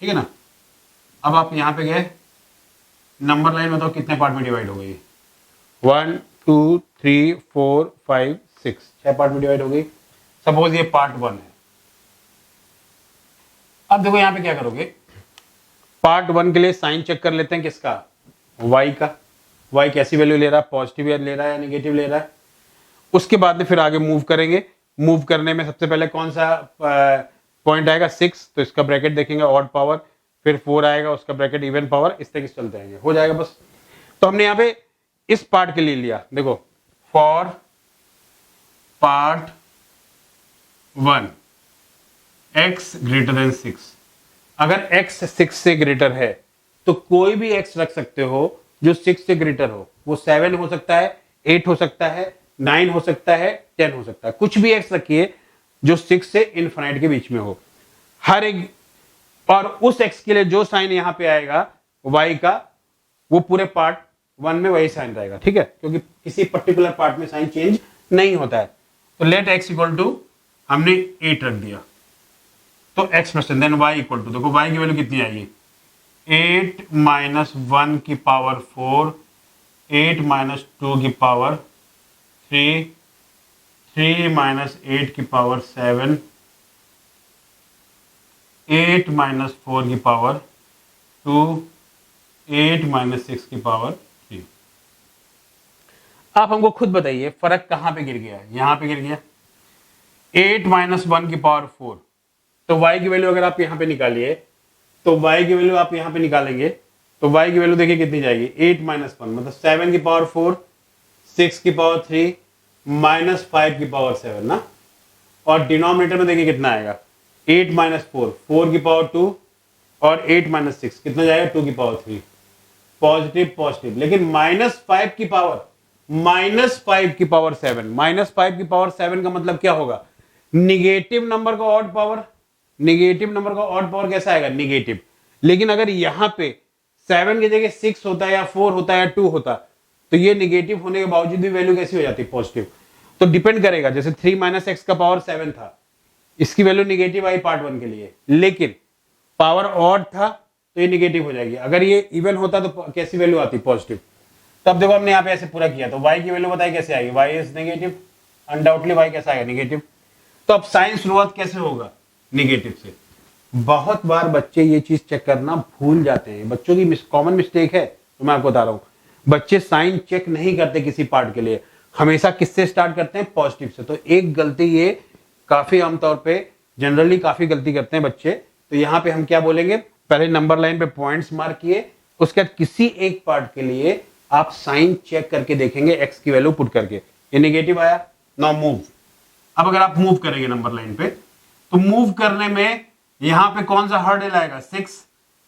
ठीक है ना। अब आप यहाँ पे गए, नंबर लाइन बताओ कितने पार्ट में डिवाइड हो गई? 1 2 3 4 5 6, 6 पार्ट में डिवाइड हो गई। सपोज ये पार्ट 1 है। अब देखो यहाँ पे क्या करोगे, पार्ट 1 के लिए साइन चेक कर लेते हैं। किसका? y का। y कैसी वैल्यू ले रहा है? पॉजिटिव ले रहा है या निगेटिव ले रहा है? उसके बाद में फिर आगे मूव करेंगे। मूव करने में सबसे पहले कौन सा पॉइंट आएगा? 6। तो इसका ब्रैकेट देखेंगे, ऑड पावर फिर 4 आएगा, उसका ब्रैकेट इवन पावर, इस तरीके से चलते रहेंगे, हो जाएगा बस। तो हमने यहाँ पे इस पार्ट के लिए लिया, देखो for part 1 x greater then 6, अगर x 6 से ग्रेटर है तो कोई भी x रख सकते हो जो 6 से ग्रेटर हो, वो 7 हो सकता है, 8 हो सकता है, 9 हो सकता है, 10 हो सकता है, कुछ भी x रखिए जो 6 से इनफाइनाइट के बीच में हो, हर एक, और उस x के लिए जो साइन यहां पे आएगा y का, वो पूरे पार्ट 1 में वही साइन रहेगा, ठीक है, क्योंकि किसी पर्टिकुलर पार्ट में साइन चेंज नहीं होता है। तो लेट x इक्वल टू, हमने 8 रख दिया, तो x% then y equal to, देखो y की वैल्यू कितनी आएगी, 8 माइनस 1 की पावर 4, 8 माइनस 2 की पावर 3, 3 माइनस 8 की पावर 7, 8 माइनस 4 की पावर 2, 8 माइनस 6 की पावर 3। आप हमको खुद बताइए फर्क कहां पे गिर गया है, यहां पे गिर गया, 8 माइनस 1 की पावर 4, तो y की वैल्यू अगर आप यहां पे निकालिए, तो y की वैल्यू आप यहां पे निकालेंगे तो y की वैल्यू देखिए कितनी जाएगी, 8 माइनस 1 मतलब 7 की पावर 4, 6 की पावर 3, माइनस 5 की पावर 7 ना, और डिनोमिनेटर में देखिए कितना आएगा, 8 माइनस 4, 4 की पावर 2, और 8 माइनस 6 कितना जाएगा, 2 की पावर 3, पॉजिटिव पॉजिटिव, लेकिन माइनस 5 की पावर, माइनस 5 की पावर 7, माइनस 5 की पावर 7 का मतलब क्या होगा, निगेटिव नंबर का ऑड पावर, निगेटिव नंबर का ऑड पावर कैसा आएगा, निगेटिव। लेकिन अगर यहां पे 7 की जगह 6 होता है या 4 होता है या 2 होता, तो ये निगेटिव होने के बावजूद भी वैल्यू कैसी हो जाती, पॉजिटिव। तो डिपेंड करेगा, जैसे 3 माइनस एक्स का पावर 7 था, इसकी वैल्यू निगेटिव आई पार्ट 1 के लिए, लेकिन पावर ऑड था तो ये निगेटिव हो जाएगी, अगर ये इवन होता तो कैसी वैल्यू आती, पॉजिटिव। तब देखो हमने यहाँ पे ऐसे पूरा किया, तो y की वैल्यू बताइए कैसे आएगी, y is negative, undoubtedly y कैसा आएगा, नेगेटिव। तो अब साइन शुरुआत कैसे होगा, नेगेटिव से। बहुत बार बच्चे ये चीज चेक करना भूल जाते हैं, बच्चों की कॉमन मिस्टेक है, तो मैं आपको बता रहा हूं, बच्चे साइन चेक नहीं करते किसी पार्ट के लिए, हमेशा किससे स्टार्ट करते हैं, पॉजिटिव से। तो एक गलती ये काफी आमतौर पे जनरली काफी गलती करते हैं बच्चे। तो यहाँ पे हम क्या बोलेंगे, पहले नंबर लाइन पे पॉइंट्स मार्क किए, उसके बाद किसी एक पार्ट के लिए आप साइन चेक करके देखेंगे, एक्स की वैल्यू पुट करके, ये नेगेटिव आया, नाउ मूव। अब अगर आप मूव करेंगे नंबर लाइन पे, तो मूव करने में यहां पे कौन सा हर्डल आएगा,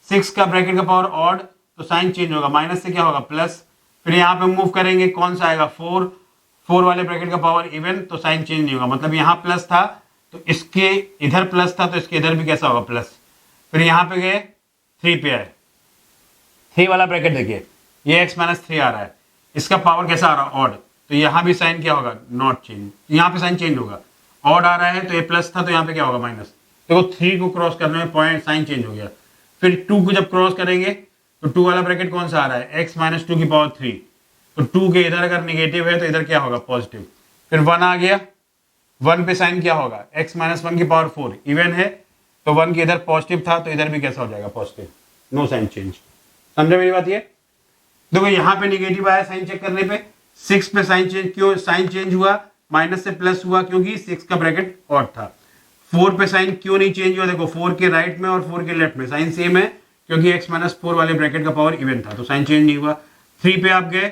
6 का ब्रैकेट का पावर ऑड, तो साइन चेंज होगा, माइनस से क्या होगा, प्लस। फिर यहां पे मूव करेंगे, कौन सा आएगा, 4 वाले ब्रैकेट का पावर इवन, तो साइन चेंज नहीं होगा, मतलब यहां प्लस था तो इसके इधर प्लस था तो इसके इधर भी कैसा होगा, प्लस। फिर यहां पे गए 3 पे आए, 3 वाला ब्रैकेट देखिए, ये x माइनस 3 आ रहा है, इसका पावर कैसा आ रहा है, ऑड, तो यहां भी साइन क्या होगा, नॉट चेंज, यहां पे साइन चेंज होगा, ऑड आ रहा है तो ये प्लस था तो यहां पे क्या होगा, माइनस। देखो 3 को क्रॉस करने में पॉइंट साइन चेंज हो गया। फिर 2 को जब क्रॉस करेंगे तो 2 वाला ब्रैकेट कौन सा आ रहा है, x माइनस 2 की पावर 3, तो 2 के इधर अगर निगेटिव है तो इधर क्या होगा, पॉजिटिव। फिर 1 आ गया, 1 पे साइन क्या होगा, x माइनस 1 की पावर 4, इवन है तो 1 के इधर पॉजिटिव था तो इधर भी कैसा हो जाएगा, पॉजिटिव, नो साइन चेंज। समझे मेरी बात, ये देखो यहाँ पे निगेटिव आया साइन चेक करने पे, 6 पे साइन चेंज, क्यों साइन चेंज हुआ, माइनस से प्लस हुआ क्योंकि 6 का ब्रैकेट ऑड था। 4 पे साइन क्यों नहीं चेंज हुआ, देखो 4 के राइट में और 4 के लेफ्ट में साइन सेम है, क्योंकि x माइनस 4 वाले ब्रैकेट का पावर इवन था तो साइन चेंज नहीं हुआ। 3 पे आप गए,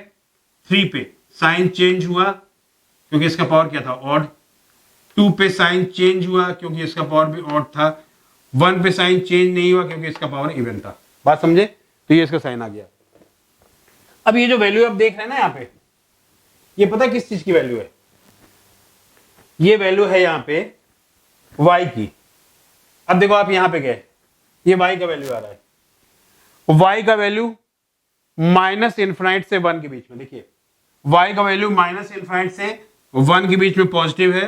3 पे साइन चेंज हुआ क्योंकि इसका पावर क्या था, ऑड। 2 पे साइन चेंज हुआ क्योंकि इसका पावर भी ऑड था। 1 पे साइन चेंज नहीं हुआ क्योंकि इसका पावर इवन था। बात समझे, तो ये इसका साइन आ गया। अब ये जो वैल्यू आप देख रहे हैं ना यहाँ पे, ये पता है किस चीज की वैल्यू है, ये वैल्यू है यहाँ पे y की। अब देखो आप यहां पे गए, ये y का वैल्यू आ रहा है, y का वैल्यू माइनस इन्फिनाइट से 1 के बीच में, देखिए y का वैल्यू माइनस इन्फिनाइट से 1 के बीच में पॉजिटिव है।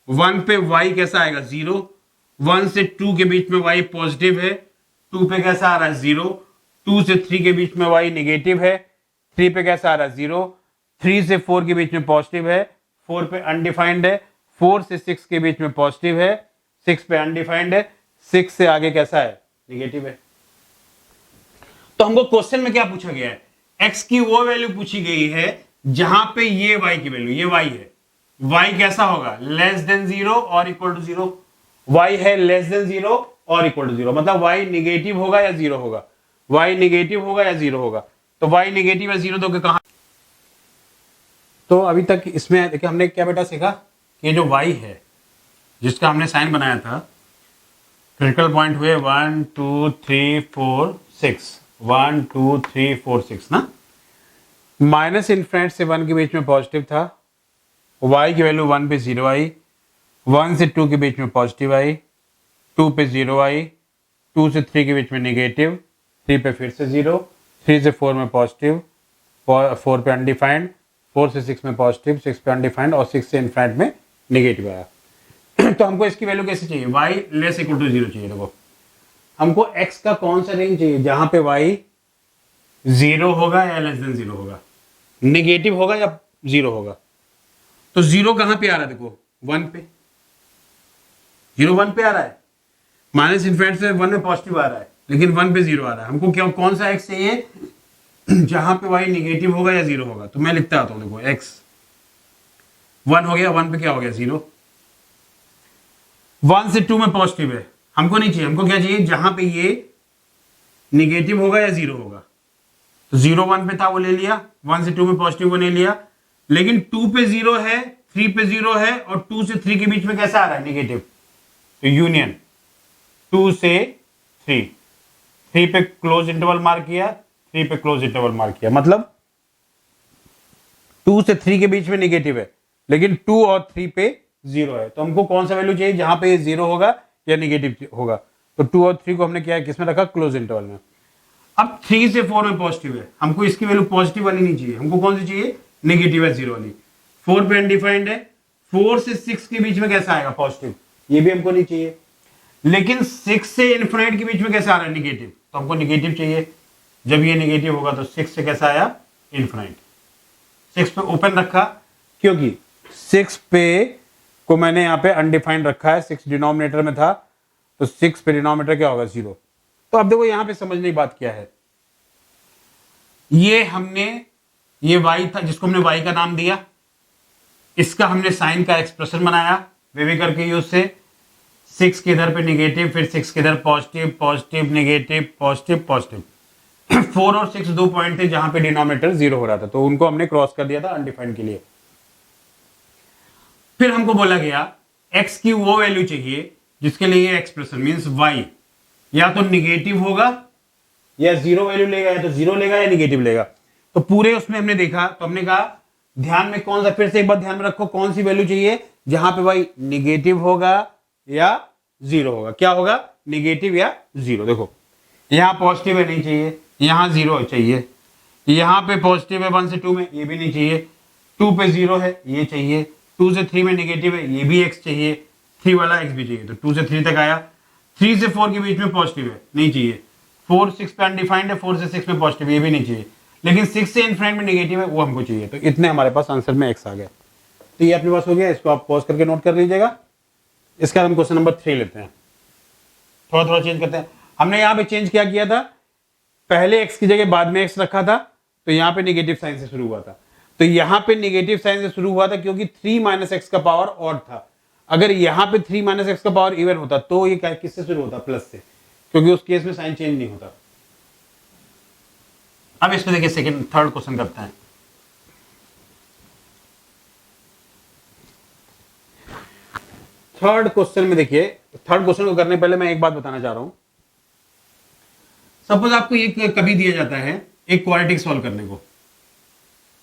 1 पे y कैसा आएगा, 0। 1 से 2 के बीच में y पॉजिटिव है, 2 पे कैसा आ रहा है, 0। 2 से 3 के बीच में y नेगेटिव है, 3 पे कैसा आ रहा है, 0। 3 से 4 के बीच में पॉजिटिव है, 4 पे अनडिफाइंड है। 4 से 6 के बीच में पॉजिटिव है, 6 पे अनडिफाइंड है, 6 से आगे कैसा है, नेगेटिव है। तो हमको क्वेश्चन में क्या पूछा गया है, x की वो वैल्यू पूछी गई है जहां पे ये y की वैल्यू, ये y है, y कैसा होगा, लेस देन 0 और इक्वल टू 0। y है लेस देन 0 और इक्वल टू 0, मतलब y निगेटिव होगा या 0 होगा, y निगेटिव होगा या 0 होगा। तो y निगेटिव या 0 दोगे कहां। तो अभी तक इसमें देखिए हमने क्या बेटा सीखा कि ये जो y है जिसका हमने साइन बनाया था, क्रिटिकल पॉइंट हुए 1 2 3 4 6, 1 2 3 4 6 ना, माइनस इनफिनिट से 1 के बीच में पॉजिटिव था, y की वैल्यू 1 पे 0 आई, 1 से 2 के बीच में पॉजिटिव आई, 2 पे 0 आई, 2 से 3 के बीच में नेगेटिव, 3 पे फिर से 0, 3 से 4 में पॉजिटिव, 4 पे अनडिफाइंड, 4 से 6 में पॉजिटिव, 6 पे अनडिफाइंड और 6 से इनफिनिट में नेगेटिव आया। तो हमको इसकी वैल्यू कैसे चाहिए, y लेस इक्वल टू 0 चाहिए। देखो हमको x का कौन सा रेंज चाहिए जहां पे y 0 होगा या लेस देन 0 होगा, नेगेटिव होगा या 0 होगा। तो 0 कहां पे आ रहा है, देखो 1 पे, 0 1 पे आ रहा है, माइनस इनफिनिट से 1 में पॉजिटिव आ रहा है, लेकिन 1 पे 0 आ रहा है। हमको क्या कौन सा x चाहिए जहां पे y नेगेटिव होगा या 0 होगा। तो मैं लिखता आता हूं, देखो x 1 हो गया, 1 पे क्या हो गया 0, 1 से 2 में पॉजिटिव है, हमको नहीं चाहिए, हमको क्या चाहिए जहां पे ये निगेटिव होगा या 0 होगा। तो 0 1 पे था वो ले लिया, 1 से 2 में पॉजिटिव वो ले लिया, लेकिन 2 पे 0 है, 3 पे 0 है और 2 से 3 के बीच में कैसा आ रहा है नेगेटिव। तो यूनियन 2 से 3, 3 पे क्लोज इंटरवल मार्क किया, 3 पे क्लोज इंटरवल मार्क किया, मतलब 2 से 3 के बीच में नेगेटिव है, लेकिन 2 और 3 पे 0 है। तो हमको कौन सा वैल्यू चाहिए जहां पे ये 0 होगा या नेगेटिव होगा। तो 2 और 3 को हमने क्या है किसमें रखा, क्लोज इंटरवल में। अब 3 से 4 में पॉजिटिव है, हमको इसकी वैल्यू पॉजिटिव वाली नहीं चाहिए, हमको कौन सी चाहिए, नेगेटिव है 0 वाली। 4 पे अनडिफाइंड है, 4 से 6 के बीच में कैसा आएगा पॉजिटिव, ये भी हमको नहीं चाहिए, लेकिन 6 से इनफिनिट के बीच में कैसा आ रहा है नेगेटिव, तो हमको नेगेटिव चाहिए। जब ये नेगेटिव होगा तो 6 से कैसा आया इनफिनिट, 6 पे ओपन रखा क्योंकि 6 पे को मैंने यहाँ पे अनडिफाइंड रखा है, 6 डिनोमिनेटर में था, तो 6 पे डिनोमिनेटर क्या होगा 0। तो अब देखो यहां पे समझने की बात क्या है, ये हमने ये y था जिसको हमने y का नाम दिया, इसका हमने साइन का एक्सप्रेशन बनाया वेवी करके यूज से, 6 के इधर पे नेगेटिव, फिर 6 के इधर positive, positive negative, positive positive. 4 और 6 दो पॉइंट थे जहां पे डिनोमिनेटर 0 हो रहा था, तो उनको हमने क्रॉस कर दिया था अनडिफाइंड के लिए। फिर हमको बोला गया x की वो वैल्यू चाहिए जिसके लिए ये एक्सप्रेशन मींस y या तो निगेटिव होगा या 0 वैल्यू लेगा, या तो 0 लेगा या निगेटिव लेगा। तो पूरे उसमें हमने देखा, तो हमने कहा ध्यान में कौन सा, फिर से एक बार ध्यान में रखो कौन सी वैल्यू चाहिए जहां पे y निगेटिव होगा या 0 होगा, क्या होगा निगेटिव या 0। देखो यहां पॉजिटिव है नहीं चाहिए, यहां 0 चाहिए, यहां पे पॉजिटिव है 1 से 2 में, ये भी नहीं चाहिए, 2 पे 0 है ये चाहिए, 2 से 3 में नेगेटिव है ये भी x चाहिए, 3 वाला x भी चाहिए। तो 2 से 3 तक आया, 3 से 4 के बीच में पॉजिटिव है नहीं चाहिए, 4 6 पे अनडिफाइंड है, 4 से 6 में पॉजिटिव ये भी नहीं चाहिए, लेकिन 6 से इनफिनिट में नेगेटिव है वो हमको चाहिए। तो इतने हमारे पास आंसर में x आ गया। तो ये अपने पास हो गया, इसको आप पॉज करके नोट कर लीजिएगा। इसका हम क्वेश्चन नंबर 3 लेते हैं, थोड़ा थोड़ा चेंज करते हैं। हमने यहाँ पे चेंज क्या किया था, पहले x की जगह बाद में x रखा था, तो यहाँ पे नेगेटिव साइन से शुरू हुआ था, तो यहाँ पे नेगेटिव साइन से शुरू हुआ था क्योंकि 3 माइनस एक्स का पावर ऑड था। अगर यहाँ पे 3 माइनस एक्स का पावर इवन होता तो ये किससे शुरू होता, प्लस से, क्योंकि उस केस में साइन चेंज नहीं होता। अब इसमें देखिए सेकंड थर्ड क्वेश्चन करते हैं। थर्ड क्वेश्चन में देखिए, थर्ड क्वेश्चन को करने पहले मैं एक बात बताना चाह रहा हूं। सपोज आपको ये कभी दिया जाता है एक क्वाड्रेटिक सॉल्व करने को,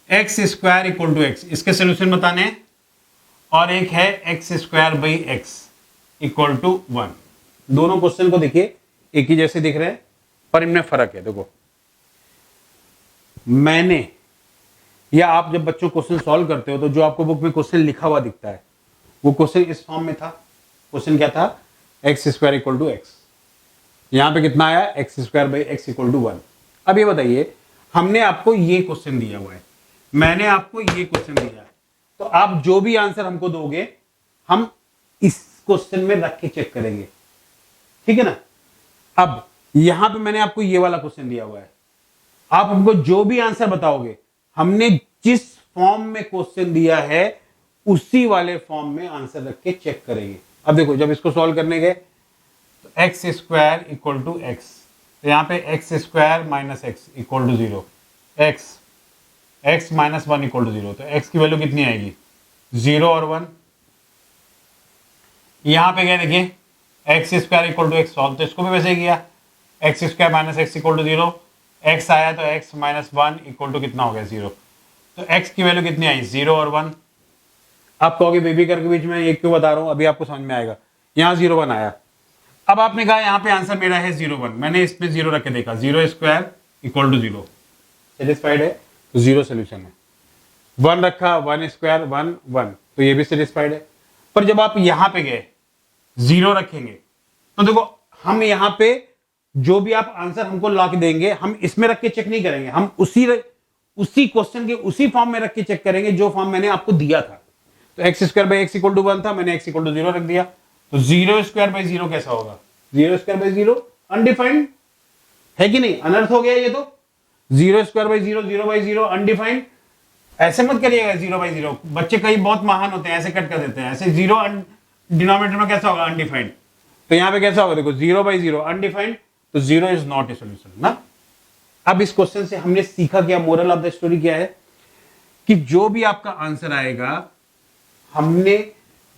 x square equal to x, इसके सोल्यूशन बताने हैं, और एक है x square by x equal to 1। दोनों क्वेश्चन को देखिए एक ही जैसे दिख रहे हैं पर इनमें फर्क है। देखो मैंने या आप जब बच्चों क्वेश्चन सॉल्व करते हो तो जो आपको बुक में क्वेश्चन लिखा हुआ दिखता है वो क्वेश्चन इस फॉर्म में था। क्वेश्चन क्या था, x square equal to x, यहां पे कितना आया x square by x equal to 1। अब ये बताइए हमने आपको ये क्वेश्चन दिया हुआ है, मैंने आपको ये क्वेश्चन दिया है, तो आप जो भी आंसर हमको दोगे हम इस क्वेश्चन में रख के चेक करेंगे, ठीक है ना। अब यहां पे मैंने आपको ये वाला क्वेश्चन दिया हुआ है, आप हमको जो भी आंसर बताओगे हमने जिस फॉर्म में क्वेश्चन दिया है उसी वाले फॉर्म में आंसर रख के चेक करेंगे। अब देखो जब इसको सॉल्व करने गए तो x square equal to x, तो यहाँ पे x square minus x equal to 0, x minus 1 equal to 0, तो एक्स की वैल्यू कितनी आएगी 0 और 1। यहाँ पे क्या देखिए x square equal to x solve, तो इसको भी वैसे ही किया, x square minus x equal to 0, x आया तो एक्स माइनस 1 इक्वल टू कितना हो गया 0, तो एक्स की वैल्यू कितनी आई 0 और 1। आप कहोगे बेबी कर के बीच में एक क्यों बता रहा हूँ, अभी आपको समझ में आएगा। यहाँ 0 1 आया, अब आपने कहा यहाँ पे आंसर मेरा है 0 1, मैंने इसमें 0 रख के देखा, 0 स्क्वायर इक्वल टू 0, सेटिस्फाइड है, तो 0 सोल्यूशन है। 1 रखा 1 स्क्वायर 1 1, तो ये भी सेटिस्फाइड है। पर जब आप यहाँ पे गए 0 रखेंगे तो देखो हम यहाँ पे जो भी आप आंसर हमको ला के देंगे हम इसमें रख के चेक नहीं करेंगे, हम उसी क्वेश्चन के उसी फॉर्म में रख के चेक करेंगे जो फॉर्म मैंने आपको दिया था। तो x square by x equal to 1 था, मैंने एक्स इक्वल टू 0 रख दिया, तो 0 स्क्वायर बाई 0 कैसा होगा 0 स्क्वायर बाई 0 अनडिफाइंड है कि नहीं, अनर्थ हो गया ये तो। 0 स्क्वायर बाई 0 0 बाई 0 अनडिफाइंड, ऐसे मत करिएगा 0 बाई 0, बच्चे कई बहुत महान होते हैं ऐसे कट कर देते हैं, ऐसे 0 डिनोमिनेटर में कैसा होगा अनडिफाइंड, तो यहाँ पे कैसा होगा देखो 0 बाई 0 अनडिफाइंड, तो 0 इज नॉट ए सोल्यूशन ना। अब इस क्वेश्चन से हमने सीखा क्या, मोरल ऑफ द स्टोरी क्या है कि जो भी आपका आंसर आएगा हमने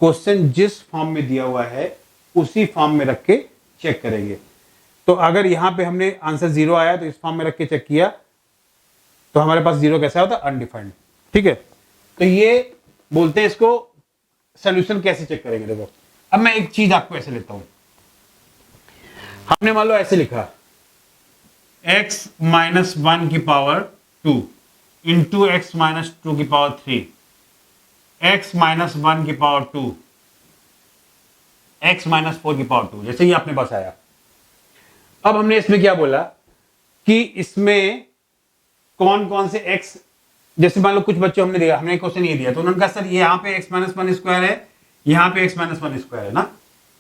क्वेश्चन जिस फॉर्म में दिया हुआ है उसी फॉर्म में रख के चेक करेंगे। तो अगर यहां पे हमने आंसर 0 आया तो इस फॉर्म में रख के चेक किया तो हमारे पास 0 कैसा होता है अनडिफाइंड, ठीक है। तो ये बोलते हैं इसको सॉल्यूशन कैसे चेक करेंगे। देखो अब मैं एक चीज आपको ऐसे लेता हूं, हमने मान लो ऐसे लिखा x माइनस 1 की पावर 2 इंटू एक्स माइनस 2 की पावर 3, x माइनस 1 की पावर 2, x माइनस 4 की पावर 2, जैसे ही अपने पास आया। अब हमने इसमें क्या बोला कि इसमें कौन कौन से x, जैसे मान लो कुछ बच्चों हमने दिया, हमने क्वेश्चन ये दिया तो उन्होंने कहा सर यहाँ पे x माइनस 1 स्क्वायर है, यहाँ पे x माइनस 1 स्क्वायर है ना,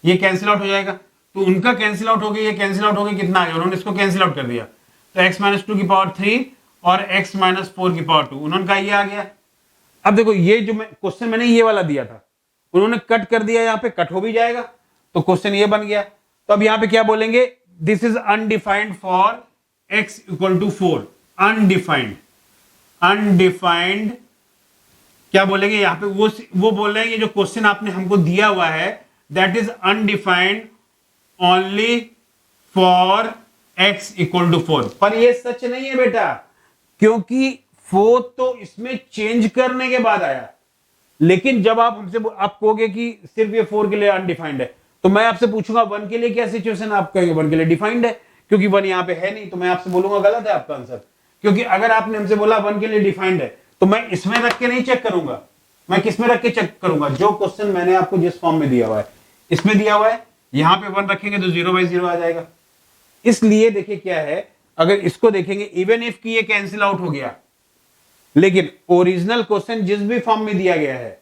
ये कैंसिल आउट हो जाएगा, तो उनका कैंसिल आउट हो गया, ये कैंसिल आउट हो गया, कितना आ गया, उन्होंने इसको कैंसिल आउट कर दिया, तो x माइनस 2 की पावर 3 और x माइनस 4 की पावर 2, उन्होंने कहा ये आ गया। अब देखो ये जो क्वेश्चन मैंने ये वाला दिया था उन्होंने कट कर दिया, यहाँ पे कट हो भी जाएगा तो क्वेश्चन ये बन गया। तो अब यहाँ पे क्या बोलेंगे, this is undefined for x equal to 4, undefined, undefined क्या बोलेंगे यहाँ पे, वो बोल रहे हैं ये जो क्वेश्चन आपने हमको दिया हुआ है that is undefined only for x equal to 4। पर ये सच नहीं है बेटा, क्योंकि 4 तो इसमें चेंज करने के बाद आया, लेकिन जब आप हमसे आप कहोगे कि सिर्फ ये 4 के लिए अनडिफाइंड है तो मैं आपसे पूछूंगा 1 के लिए क्या सिचुएशन, आप कहेंगे 1 के लिए डिफाइंड है, क्योंकि 1 यहां पे है नहीं, तो मैं आपसे बोलूंगा गलत है आपका आंसर। क्योंकि अगर आपने हमसे बोला 1 के लिए डिफाइंड है तो मैं इसमें रख के नहीं चेक करूंगा, मैं किस में रख के चेक करूंगा, जो क्वेश्चन मैंने आपको जिस फॉर्म में दिया हुआ है इसमें दिया हुआ है, यहां पे 1 रखेंगे तो 0 बाई 0 आ जाएगा। इसलिए देखिए क्या है, अगर इसको देखेंगे इवन इफ की ये कैंसिल आउट हो गया, लेकिन ओरिजिनल क्वेश्चन जिस भी फॉर्म में दिया गया है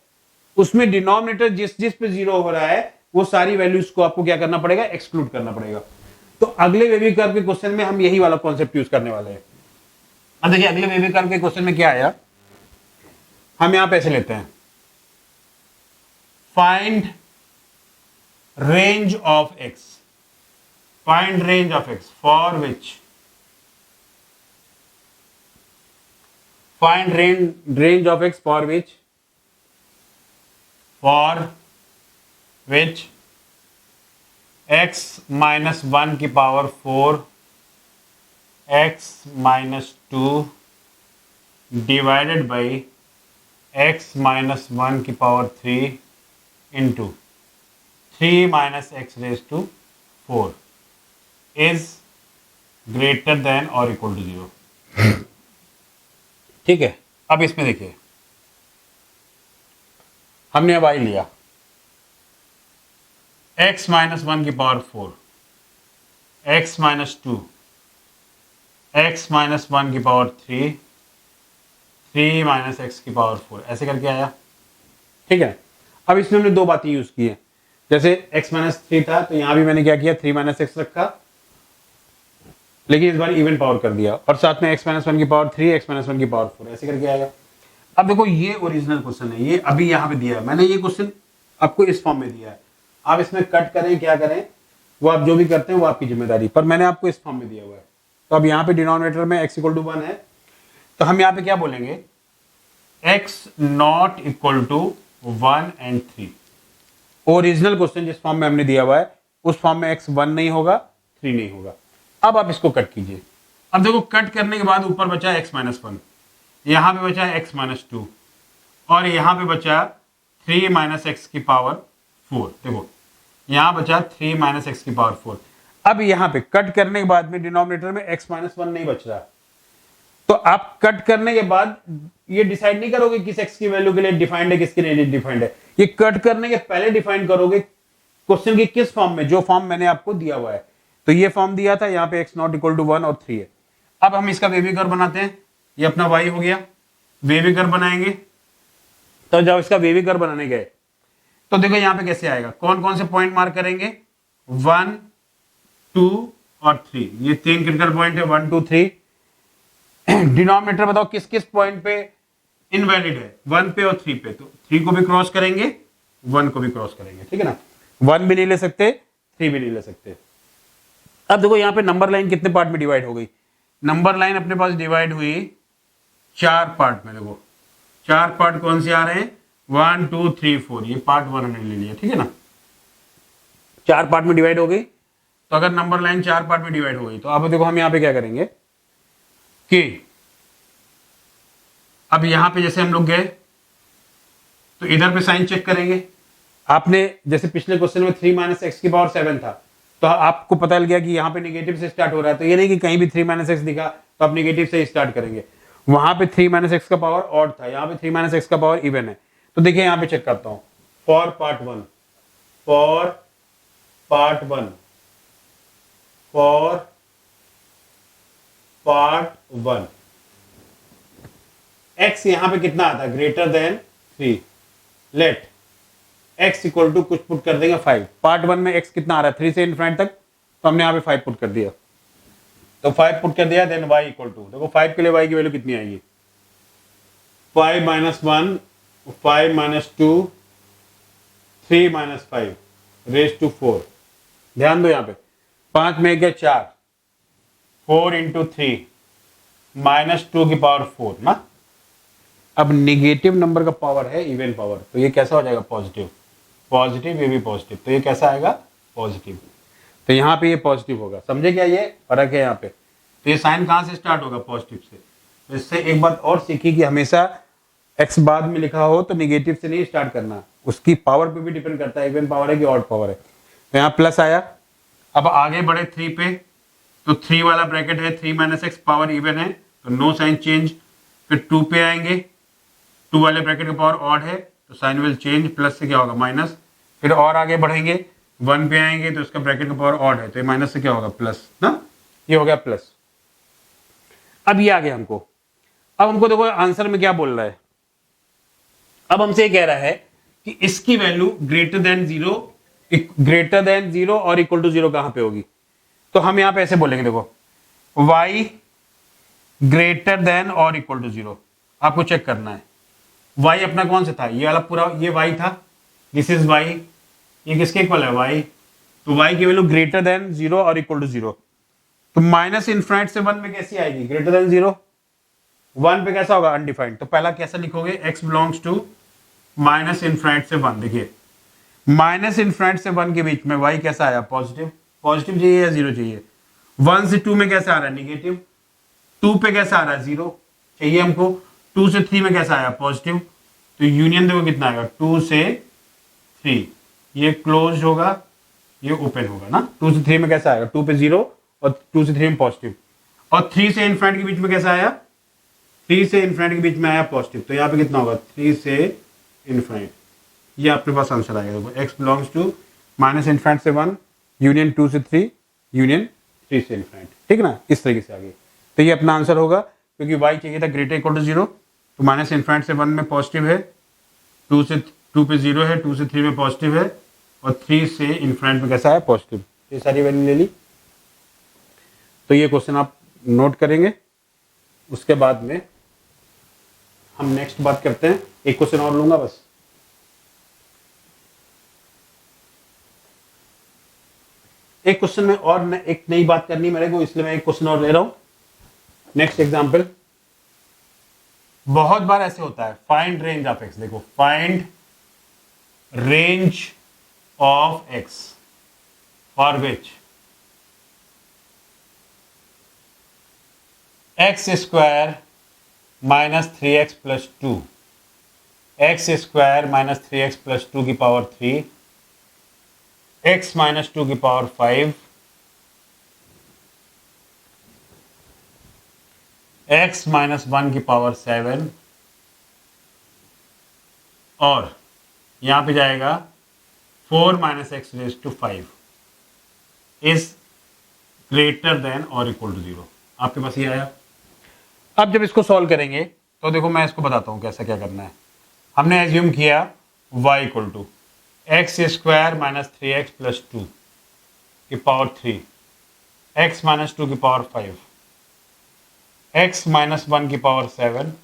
उसमें डिनोमिनेटर जिस जिस पे 0 हो रहा है वो सारी वैल्यूज को आपको क्या करना पड़ेगा, एक्सक्लूड करना पड़ेगा। तो अगले बेबी कर्व के क्वेश्चन में हम यही वाला कॉन्सेप्ट यूज करने वाले हैं। अब देखिए अगले बेबी कर्व के क्वेश्चन में क्या आया, हम यहां पे ऐसे लेते हैं, find range of x, find range of x for which, find range of x for which x minus 1 की power 4, x minus 2 divided by x minus 1 की power 3 into 3 minus x raised to 4 is greater than or equal to 0। ठीक है। अब इसमें देखिए हमने अब आई लिया x माइनस 1 की power 4, x minus 2, x minus 1 की पावर 3, 3 माइनस एक्स की पावर 4, ऐसे करके आया। ठीक है। अब इसमें हमने दो बातें यूज की है, जैसे x माइनस 3 था तो यहां भी मैंने क्या किया 3 माइनस एक्स रखा, लेकिन इस बार इवन पावर कर दिया, और साथ में x माइनस 1 की पावर 3, x माइनस 1 की पावर 4, ऐसे करके आएगा। अब देखो ये ओरिजिनल क्वेश्चन है, ये अभी यहाँ पे दिया है, मैंने ये क्वेश्चन आपको इस फॉर्म में दिया है। आप इसमें कट करें, क्या करें, वो आप जो भी करते हैं वो आपकी जिम्मेदारी, पर मैंने आपको इस फॉर्म में दिया हुआ है। तो अब यहाँ पे डिनोमिनेटर में x इक्वल टू 1 है, तो हम यहाँ पे क्या बोलेंगे, x not equal to 1 and 3। Original question जिस फॉर्म में हमने दिया हुआ है उस फॉर्म में x 1 नहीं होगा, 3 नहीं होगा। अब आप इसको कट कीजिए। अब देखो कट करने के बाद ऊपर बचा x माइनस 1, यहाँ पे बचा x माइनस 2, और यहाँ पे बचा 3 माइनस एक्स की पावर 4। देखो यहाँ बचा 3 माइनस एक्स की पावर 4। अब यहाँ पे कट करने के बाद में डिनोमिनेटर में x माइनस 1 नहीं बच रहा, तो आप कट करने के बाद ये डिसाइड नहीं करोगे किस x की वैल्यू के लिए डिफाइंड है किसके लिए डिफाइंड है, ये कट करने के पहले डिफाइन करोगे क्वेश्चन की किस फॉर्म में, जो फॉर्म मैंने आपको दिया हुआ है। तो ये फॉर्म दिया था, यहाँ पे x नॉट इक्वल टू 1 और 3 है। अब हम इसका वेवी कर्व बनाते हैं, ये अपना y हो गया, वेवी कर्व बनाएंगे। तो जब इसका वेवी कर्व बनाने गए तो देखो यहाँ पे कैसे आएगा, कौन कौन से पॉइंट मार्क करेंगे, 1 2 और 3, ये 3 क्रिटिकल पॉइंट है, 1 2 3। डिनोमिनेटर बताओ किस किस पॉइंट पे इनवैलिड है, 1 पे और 3 पे, तो 3 को भी क्रॉस करेंगे, 1 को भी क्रॉस करेंगे, ठीक है ना। 1 भी नहीं ले सकते, 3 भी नहीं ले सकते। अब देखो यहाँ पे नंबर लाइन कितने पार्ट में डिवाइड हो गई, नंबर लाइन अपने पास डिवाइड हुई 4 पार्ट में। देखो 4 पार्ट कौन से आ रहे हैं, 1 2 3 4, ये पार्ट 1 हमने ले लिया, ठीक है ना। 4 पार्ट में डिवाइड हो गई, तो अगर नंबर लाइन 4 पार्ट में डिवाइड हो गई तो अब देखो हम यहाँ पे क्या करेंगे कि अब यहाँ पे जैसे हम लोग गए तो इधर पे साइन चेक करेंगे। आपने जैसे पिछले क्वेश्चन में 3 माइनस एक्स की पावर 7 था, तो आपको पता लग गया कि यहाँ पे नेगेटिव से स्टार्ट हो रहा है, तो ये नहीं कि कहीं भी 3 माइनस एक्स दिखा तो आप नेगेटिव से स्टार्ट करेंगे। वहां पे 3 माइनस एक्स का पावर ऑड था, यहाँ पे 3 माइनस एक्स का पावर इवन है। तो देखिए यहाँ पे चेक करता हूँ, for part 1, for part 1, for part 1, x यहाँ पे कितना आता है, greater than 3, let x equal to कुछ पुट कर देंगे 5। पार्ट 1 में x कितना आ रहा है, 3 से इनफिनिट तक, तो हमने यहाँ पे 5 पुट कर दिया, तो 5 पुट कर दिया, देन y इक्वल टू, देखो 5 के लिए y की वैल्यू कितनी आएगी, 5 minus 1, 5 minus 2, 3 minus 5 raise to 4। ध्यान दो यहाँ पे 5 में क्या 4, 4 इंटू 3 माइनस 2 की पावर 4 ना। अब निगेटिव नंबर का पावर है इवन पावर, तो ये कैसा हो जाएगा, पॉजिटिव, पॉजिटिव, ये भी पॉजिटिव, तो ये कैसा आएगा, पॉजिटिव। तो यहाँ पे ये पॉजिटिव होगा, समझे क्या, ये फर्क है यहाँ पे। तो ये साइन कहाँ से स्टार्ट होगा, पॉजिटिव से। तो इससे एक बात और सीखी कि हमेशा x बाद में लिखा हो तो निगेटिव से नहीं स्टार्ट करना, उसकी पावर पे भी डिपेंड करता है, इवन पावर है कि ऑड पावर है। तो यहाँ प्लस आया, अब आगे बढ़े 3 पे, तो 3 वाला ब्रैकेट है, 3 माइनस एक्स पावर इवन है, तो नो साइन चेंज। फिर 2 पे आएंगे, 2 वाले ब्रैकेट का पावर ऑड है, तो साइन विल चेंज, प्लस से क्या होगा माइनस। फिर और आगे बढ़ेंगे 1 पे आएंगे, तो इसका ब्रैकेट का पावर ऑड है, तो ये माइनस से क्या होगा प्लस ना, ये हो गया प्लस। अब ये आ गया हमको, अब हमको देखो आंसर में क्या बोल रहा है, अब हमसे ये कह रहा है कि इसकी वैल्यू ग्रेटर देन 0 और इक्वल टू 0 कहां पे होगी। तो हम यहां पे ऐसे बोलेंगे, देखो y ग्रेटर देन और इक्वल टू 0, आपको चेक करना है y अपना कौन सा था, ये वाला पूरा ये y था, दिस इज y, ये किसके इक्वल है y, तो y की वैल्यू ग्रेटर देन 0 और इक्वल टू 0। तो माइनस इनफिनिट से 1 में कैसी आएगी, ग्रेटर देन 0, 1 पे कैसा होगा, अनडिफाइंड। तो पहला कैसा लिखोगे, x belongs to minus infinite से 1। देखिए माइनस इनफिनिट से 1 के बीच में y कैसा आया, पॉजिटिव, पॉजिटिव चाहिए या 0 चाहिए। 1 से 2 में कैसा आ रहा है, निगेटिव, 2 पे कैसा आ रहा है, 0 चाहिए हमको। 2 से 3 में कैसा आया, पॉजिटिव, तो यूनियन देखो कितना आएगा, 2 से 3, ये क्लोज होगा, ये ओपन होगा ना। 2 से 3 में कैसा आएगा, 2 पे 0 और 2 से 3 में पॉजिटिव, और 3 से इनफिनिट के बीच में कैसा आया, 3 से इनफिनिट के बीच में आया पॉजिटिव, तो यहाँ पे कितना होगा, 3 से इनफिनिट। ये आपके पास आंसर आएगा, देखो x belongs to minus infinite से 1, यूनियन 2 से 3, यूनियन 3 से इनफिनिट, ठीक ना, इस तरीके से आगे। तो ये अपना आंसर होगा, क्योंकि y चाहिए था ग्रेटर इक्वल टू 0, तो माइनस इनफिनिट से 1 में पॉजिटिव है, 2 पे 0 है, 2 से 3 में पॉजिटिव है, और 3 से इनफिनिट में कैसा है, पॉजिटिव। ये सारी वैल्यू ले ली। तो ये क्वेश्चन आप नोट करेंगे, उसके बाद में हम नेक्स्ट बात करते हैं। एक क्वेश्चन और लूंगा बस। एक क्वेश्चन में और एक नई बात करनी मेरे को, इसलिए मैं एक क्वेश्चन और ले रहा हूं। नेक्स्ट एग्जांपल, बहुत बार ऐसे होता है, फाइंड रेंज ऑफ एक्स। देखो, find range of x for which x square minus 3x plus 2, x square minus 3x plus 2 की पावर 3, x माइनस 2 की पावर 5, x माइनस 1 की पावर 7, और यहां पे जाएगा 4 minus x raise to 5 is greater than और equal to 0। आपके पास ये आया। अब जब इसको सॉल्व करेंगे तो देखो, मैं इसको बताता हूं कैसा क्या करना है। हमने एज्यूम किया y equal to x square minus 3x plus 2 की पावर 3, x माइनस 2 की पावर 5, x माइनस 1 की पावर 7,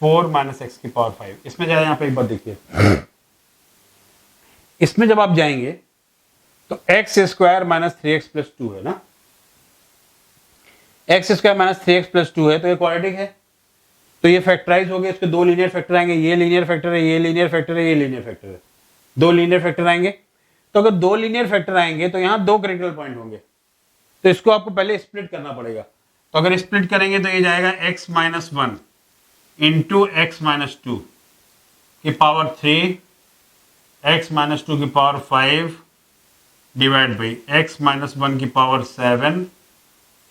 4 माइनस एक्स की पावर 5। इसमें जाए, यहाँ पे एक बार देखिए, इसमें जब आप जाएंगे तो x square minus 3x plus 2 है ना, x square minus 3x plus 2 है, तो ये क्वाड्रेटिक है, तो ये फैक्टराइज हो गया। इसके दो लीनियर फैक्टर आएंगे, ये लीनियर फैक्टर है, ये लीनियर फैक्टर है, ये लीनियर फैक्टर है, दो लीनियर फैक्टर आएंगे। तो अगर दो लीनियर फैक्टर आएंगे तो यहां दो क्रिटिकल पॉइंट होंगे, तो इसको आपको पहले स्प्लिट करना पड़ेगा। तो अगर स्प्लिट करेंगे तो ये जाएगा x minus 1 into x minus 2 की पावर 3, x माइनस 2 की power 5 divide by x minus 1 की पावर 7,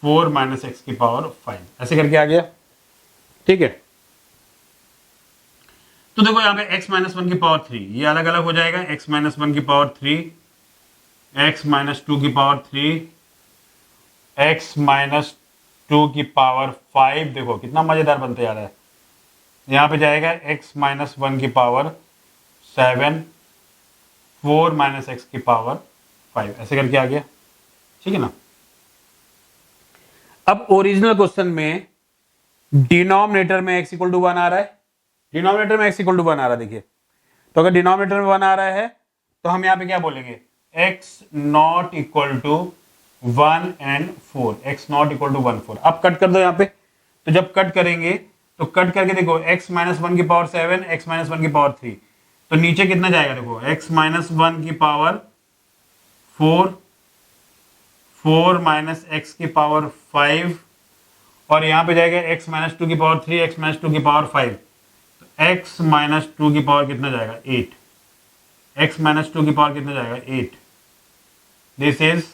4 माइनस एक्स की पावर 5, ऐसे करके आ गया। ठीक है, तो देखो यहाँ पे x माइनस 1 की पावर 3 ये अलग अलग हो जाएगा, x माइनस 1 की पावर 3, x माइनस 2 की पावर 3, x माइनस 2 की पावर 5। देखो कितना मजेदार बनते जा रहा है। यहाँ पे जाएगा x माइनस 1 की पावर 7, 4 माइनस एक्स की पावर 5, ऐसे करके आ गया। ठीक है ना। अब ओरिजिनल क्वेश्चन में डिनोमिनेटर में x इक्वल टू 1 आ रहा है, डिनोमिनेटर में x इक्वल टू 1 आ रहा है। देखिए, तो अगर डिनोमिनेटर में 1 आ रहा है तो हम यहाँ पे क्या बोलेंगे, x not equal to 1 and 4, x not equal to 1 4। अब कट कर दो यहाँ पे, तो जब कट करेंगे तो कट करके देखो x माइनस 1 की पावर 7, x माइनस 1 की पावर 3, तो नीचे कितना जाएगा, देखो x माइनस 1 की पावर 4, 4 माइनस एक्स की पावर 5, और यहां पे जाएगा x माइनस 2 की पावर 3, x माइनस 2 की पावर 5, तो x माइनस 2 की पावर कितना जाएगा, 8, x माइनस 2 की पावर कितना जाएगा, 8। This is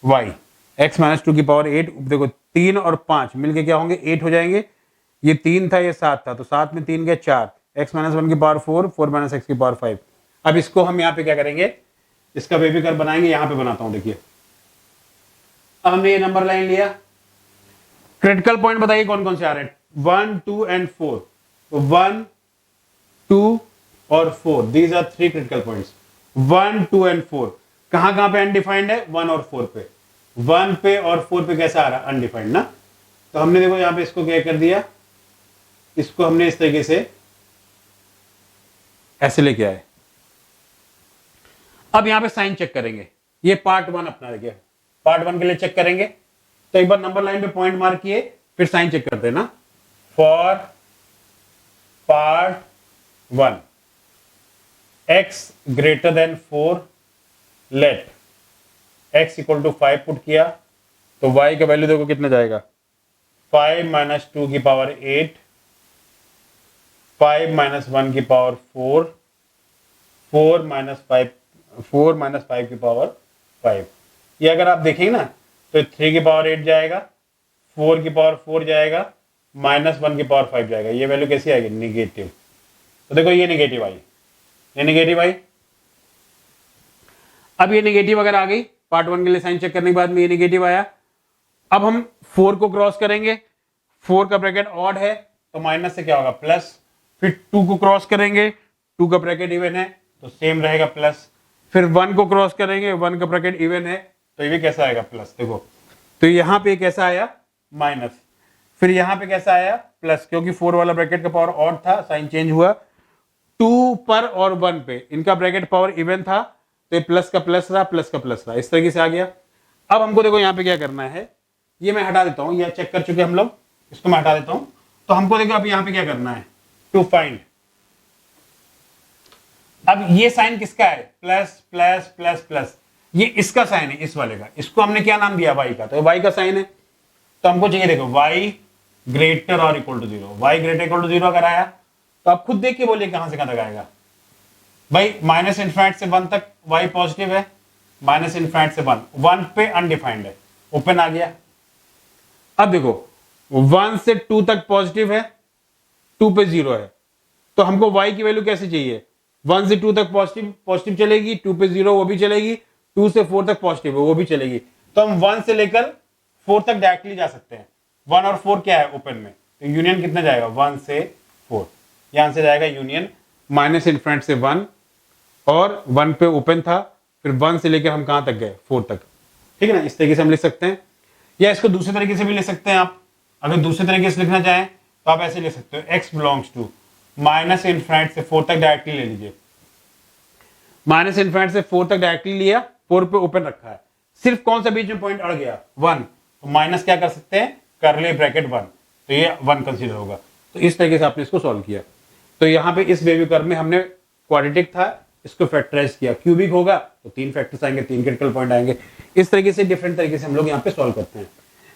y, x minus 2 की पावर 8। देखो 3 और 5 मिलके क्या होंगे, 8 हो जाएंगे। ये 3 था, ये 7 था, तो 7 में 3 गए 4, x माइनस 1 की पावर 4, 4 माइनस एक्स की पावर 5। अब इसको हम यहाँ पे क्या करेंगे, इसका बेबी कर्व बनाएंगे। यहाँ पे बनाता हूं, देखिए अब हमने ये नंबर लाइन लिया, क्रिटिकल पॉइंट बताइए कौन कौन से आ रहे हैं, 1 2 एंड 4। तो 1 2 और 4, दीज आर 3 क्रिटिकल पॉइंट्स। 1 2 एंड 4 कहां कहां पे अनडिफाइंड है, 1 और 4 पे। 1 पे और 4 पे कैसा आ रहा है, अनडिफाइंड ना। तो हमने देखो यहां पे इसको क्या कर दिया, इसको हमने इस तरीके से ऐसे लेके आए। अब यहां पे साइन चेक करेंगे, ये पार्ट 1 अपना देखिए, पार्ट 1 के लिए चेक करेंगे। तो एक बार नंबर लाइन पे पॉइंट मार्क किए, फिर साइन चेक करते हैं ना। For part 1 x greater than 4 let x equal to 5 put किया, तो y का वैल्यू देखो कितना जाएगा, 5 माइनस 2 की पावर 8, 5 माइनस 1 की पावर 4, 4 माइनस 5 की पावर 5। ये अगर आप देखेंगे ना तो 3 की पावर 8 जाएगा, 4 की पावर 4 जाएगा, माइनस 1 की पावर 5 जाएगा। ये वैल्यू कैसी आएगी, निगेटिव। तो देखो ये निगेटिव आई, ये निगेटिव आई। अब ये निगेटिव अगर आ गई, पार्ट 1 के लिए साइन चेक करने के बाद में ये निगेटिव आया। अब हम 4 को क्रॉस करेंगे, 4 का ब्रैकेट ऑड है तो माइनस से क्या होगा, प्लस। फिर 2 को क्रॉस करेंगे, 2 का ब्रैकेट इवन है तो सेम रहेगा, प्लस। फिर 1 को क्रॉस करेंगे, 1 का ब्रैकेट इवन है तो ये कैसा आएगा, प्लस। देखो तो यहां पे कैसा आया, माइनस। फिर यहां पे कैसा आया, प्लस, क्योंकि 4 वाला ब्रैकेट का पावर ऑड था, साइन चेंज हुआ। 2 पर और 1 पे इनका ब्रैकेट पावर इवन था, तो ये प्लस का प्लस रहा, प्लस का प्लस रहा, इस तरीके से आ गया। अब हमको देखो यहाँ पे क्या करना है, ये मैं हटा देता हूँ, ये चेक कर चुके हम लोग, इसको मैं हटा देता हूँ। तो हमको देखो अब यहाँ पे क्या करना है, टू फाइंड। अब ये साइन किसका है, प्लस प्लस प्लस प्लस, ये इसका साइन है, इस वाले का, इसको हमने क्या नाम दिया, वाई का, तो वाई का साइन है। तो हमको चाहिए देखो वाई ग्रेटर और equal to 0, y greater equal to 0 अगर आया तो आप खुद देख के बोलिए कहां से कहां तक आएगा भाई। माइनस इनफिनिट से 1 तक वाई पॉजिटिव है, माइनस इनफिनिट से 1 पे अनडिफाइंड है, ओपन आ गया। अब देखो 1 से 2 तक पॉजिटिव है, 2 पे 0 है, तो हमको y की वैल्यू कैसे चाहिए, 1 से 2 तक पॉजिटिव पॉजिटिव चलेगी, 2 पे 0 वो भी चलेगी, 2 से 4 तक पॉजिटिव है वो भी चलेगी। तो हम 1 से लेकर 4 तक डायरेक्टली जा सकते हैं। 1 और 4 क्या है, ओपन में, तो यूनियन कितना जाएगा, 1 से 4, यहां से जाएगा यूनियन माइनस इनफिनिट से 1, और 1 पे ओपन था, फिर 1 से लेकर हम कहां तक गए, 4 तक, ठीक है ना। इस तरीके से हम लिख सकते हैं, या इसको दूसरे तरीके से भी लिख सकते हैं आप। अगर दूसरे तरीके से लिखना चाहें तो आप ऐसे लिख सकते हो, x belongs to minus infinite से 4 तक डायरेक्टली ले लीजिए, माइनस इनफिनिट से 4 तक डायरेक्टली लिया, 4 पे ओपन रखा है, सिर्फ कौन सा बीच में पॉइंट अड़ गया, 1, तो माइनस क्या कर सकते हैं, करली ब्रैकेट 1, तो ये 1 कंसीडर होगा। तो इस तरीके से आपने इसको सॉल्व किया। तो यहाँ पे इस वेव कर्व में हमने क्वाड्रेटिक था, इसको फैक्टराइज किया, क्यूबिक होगा तो 3 फैक्टर्स आएंगे, 3 क्रिटिकल पॉइंट आएंगे। इस तरीके से डिफरेंट तरीके से हम लोग यहाँ पे सॉल्व करते हैं।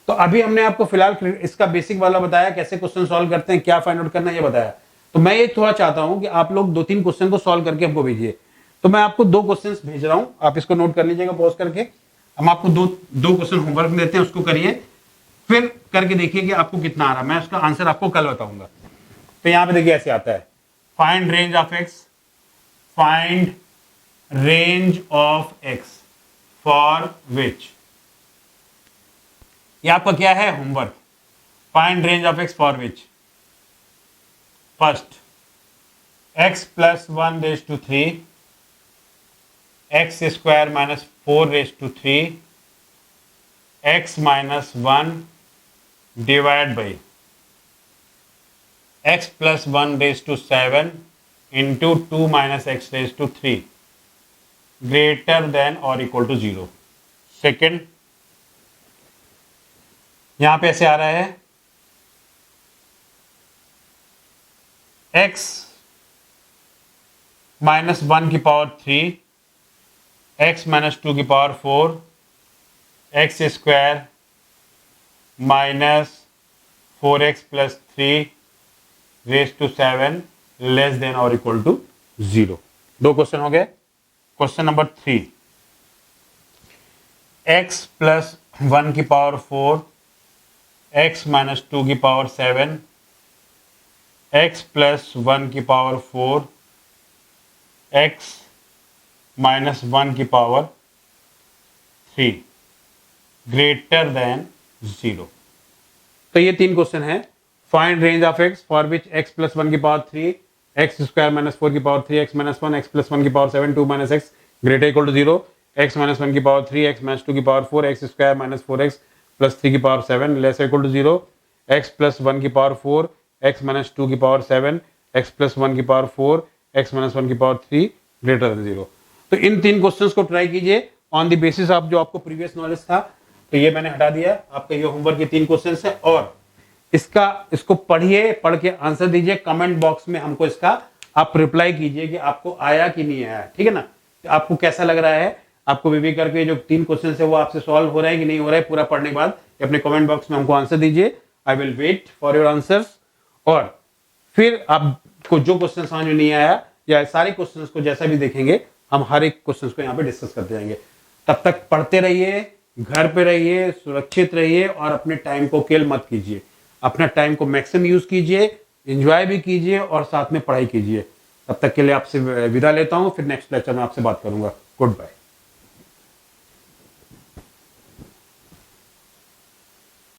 तो अभी हमने आपको फिलहाल इसका बेसिक वाला बताया, कैसे क्वेश्चन सॉल्व करते हैं, क्या फाइंड आउट करना है ये बताया। तो मैं ये थोड़ा चाहता हूं कि आप लोग 2-3 क्वेश्चन को सॉल्व करके हमको भेजिए। तो मैं आपको 2 क्वेश्चंस भेज रहा हूं, आप इसको नोट कर लीजिएगा पॉज करके। हम आपको दो क्वेश्चन होमवर्क देते हैं, उसको करिए, फिर करके देखिए कि आपको कितना आ रहा है। मैं उसका आंसर आपको कल बताऊंगा। तो यहाँ पे देखिए ऐसे आता है, find range of x, find range of x for which, ये आपका क्या है, homework. Find range of x for which, first x plus 1 raised to 3, x square minus 4 raised to 3, x minus 1 divided by x plus 1 raised to 7 into 2 minus x raised to 3 greater than or equal to 0। Second, यहां पे ऐसे आ रहा है x minus 1 की power 3, x minus 2 की power 4, x square minus 4x plus 3 raise to 7 less than और equal to 0। 2 question हो गए। क्वेश्चन नंबर 3, x प्लस 1 की पावर 4, x माइनस 2 की पावर 7, x प्लस 1 की पावर 4, x माइनस 1 की power 3 greater than 0। तो ये 3 क्वेश्चन है। Find range of x for which x plus 1 की पावर 3, एक्स स्क्वायर माइनस 4 की power 3, x minus 1, x plus 1 की power 7, 2 minus x greater equal to 0, x minus 1 की power 3, x minus 2 की power 4, x square minus 4x plus 3 की power 7 less equal to 0, x plus 1 की power 4, x minus 2 की power 7, x plus 1 की power 4, x minus 1 की power 3 greater than 0। तो इन 3 questions को try कीजिए ऑन द बेसिस ऑफ जो आपको प्रीवियस नॉलेज था। तो ये मैंने हटा दिया, आपका ये होमवर्क के 3 क्वेश्चंस है, और इसको पढ़िए, पढ़ के आंसर दीजिए। कमेंट बॉक्स में हमको इसका आप रिप्लाई कीजिए कि आपको आया कि नहीं आया, ठीक है ना। तो आपको कैसा लग रहा है, आपको वीवी करके जो 3 क्वेश्चन है वो आपसे सॉल्व हो रहा है कि नहीं हो रहा है, पूरा पढ़ने के बाद अपने कमेंट बॉक्स में हमको आंसर दीजिए। I will wait for your answers. और फिर आपको जो क्वेश्चन समझ में नहीं आया या सारे क्वेश्चंस को जैसा भी देखेंगे, हम हर एक क्वेश्चन को यहाँ पे डिस्कस करते जाएंगे। तब तक पढ़ते रहिए, घर पे रहिए, सुरक्षित रहिए और अपने टाइम को किल मत कीजिए। अपना टाइम को मैक्सिमम यूज कीजिए, एंजॉय भी कीजिए और साथ में पढ़ाई कीजिए। तब तक के लिए आपसे विदा लेता हूँ, फिर नेक्स्ट लेक्चर में आपसे बात करूंगा। Good bye.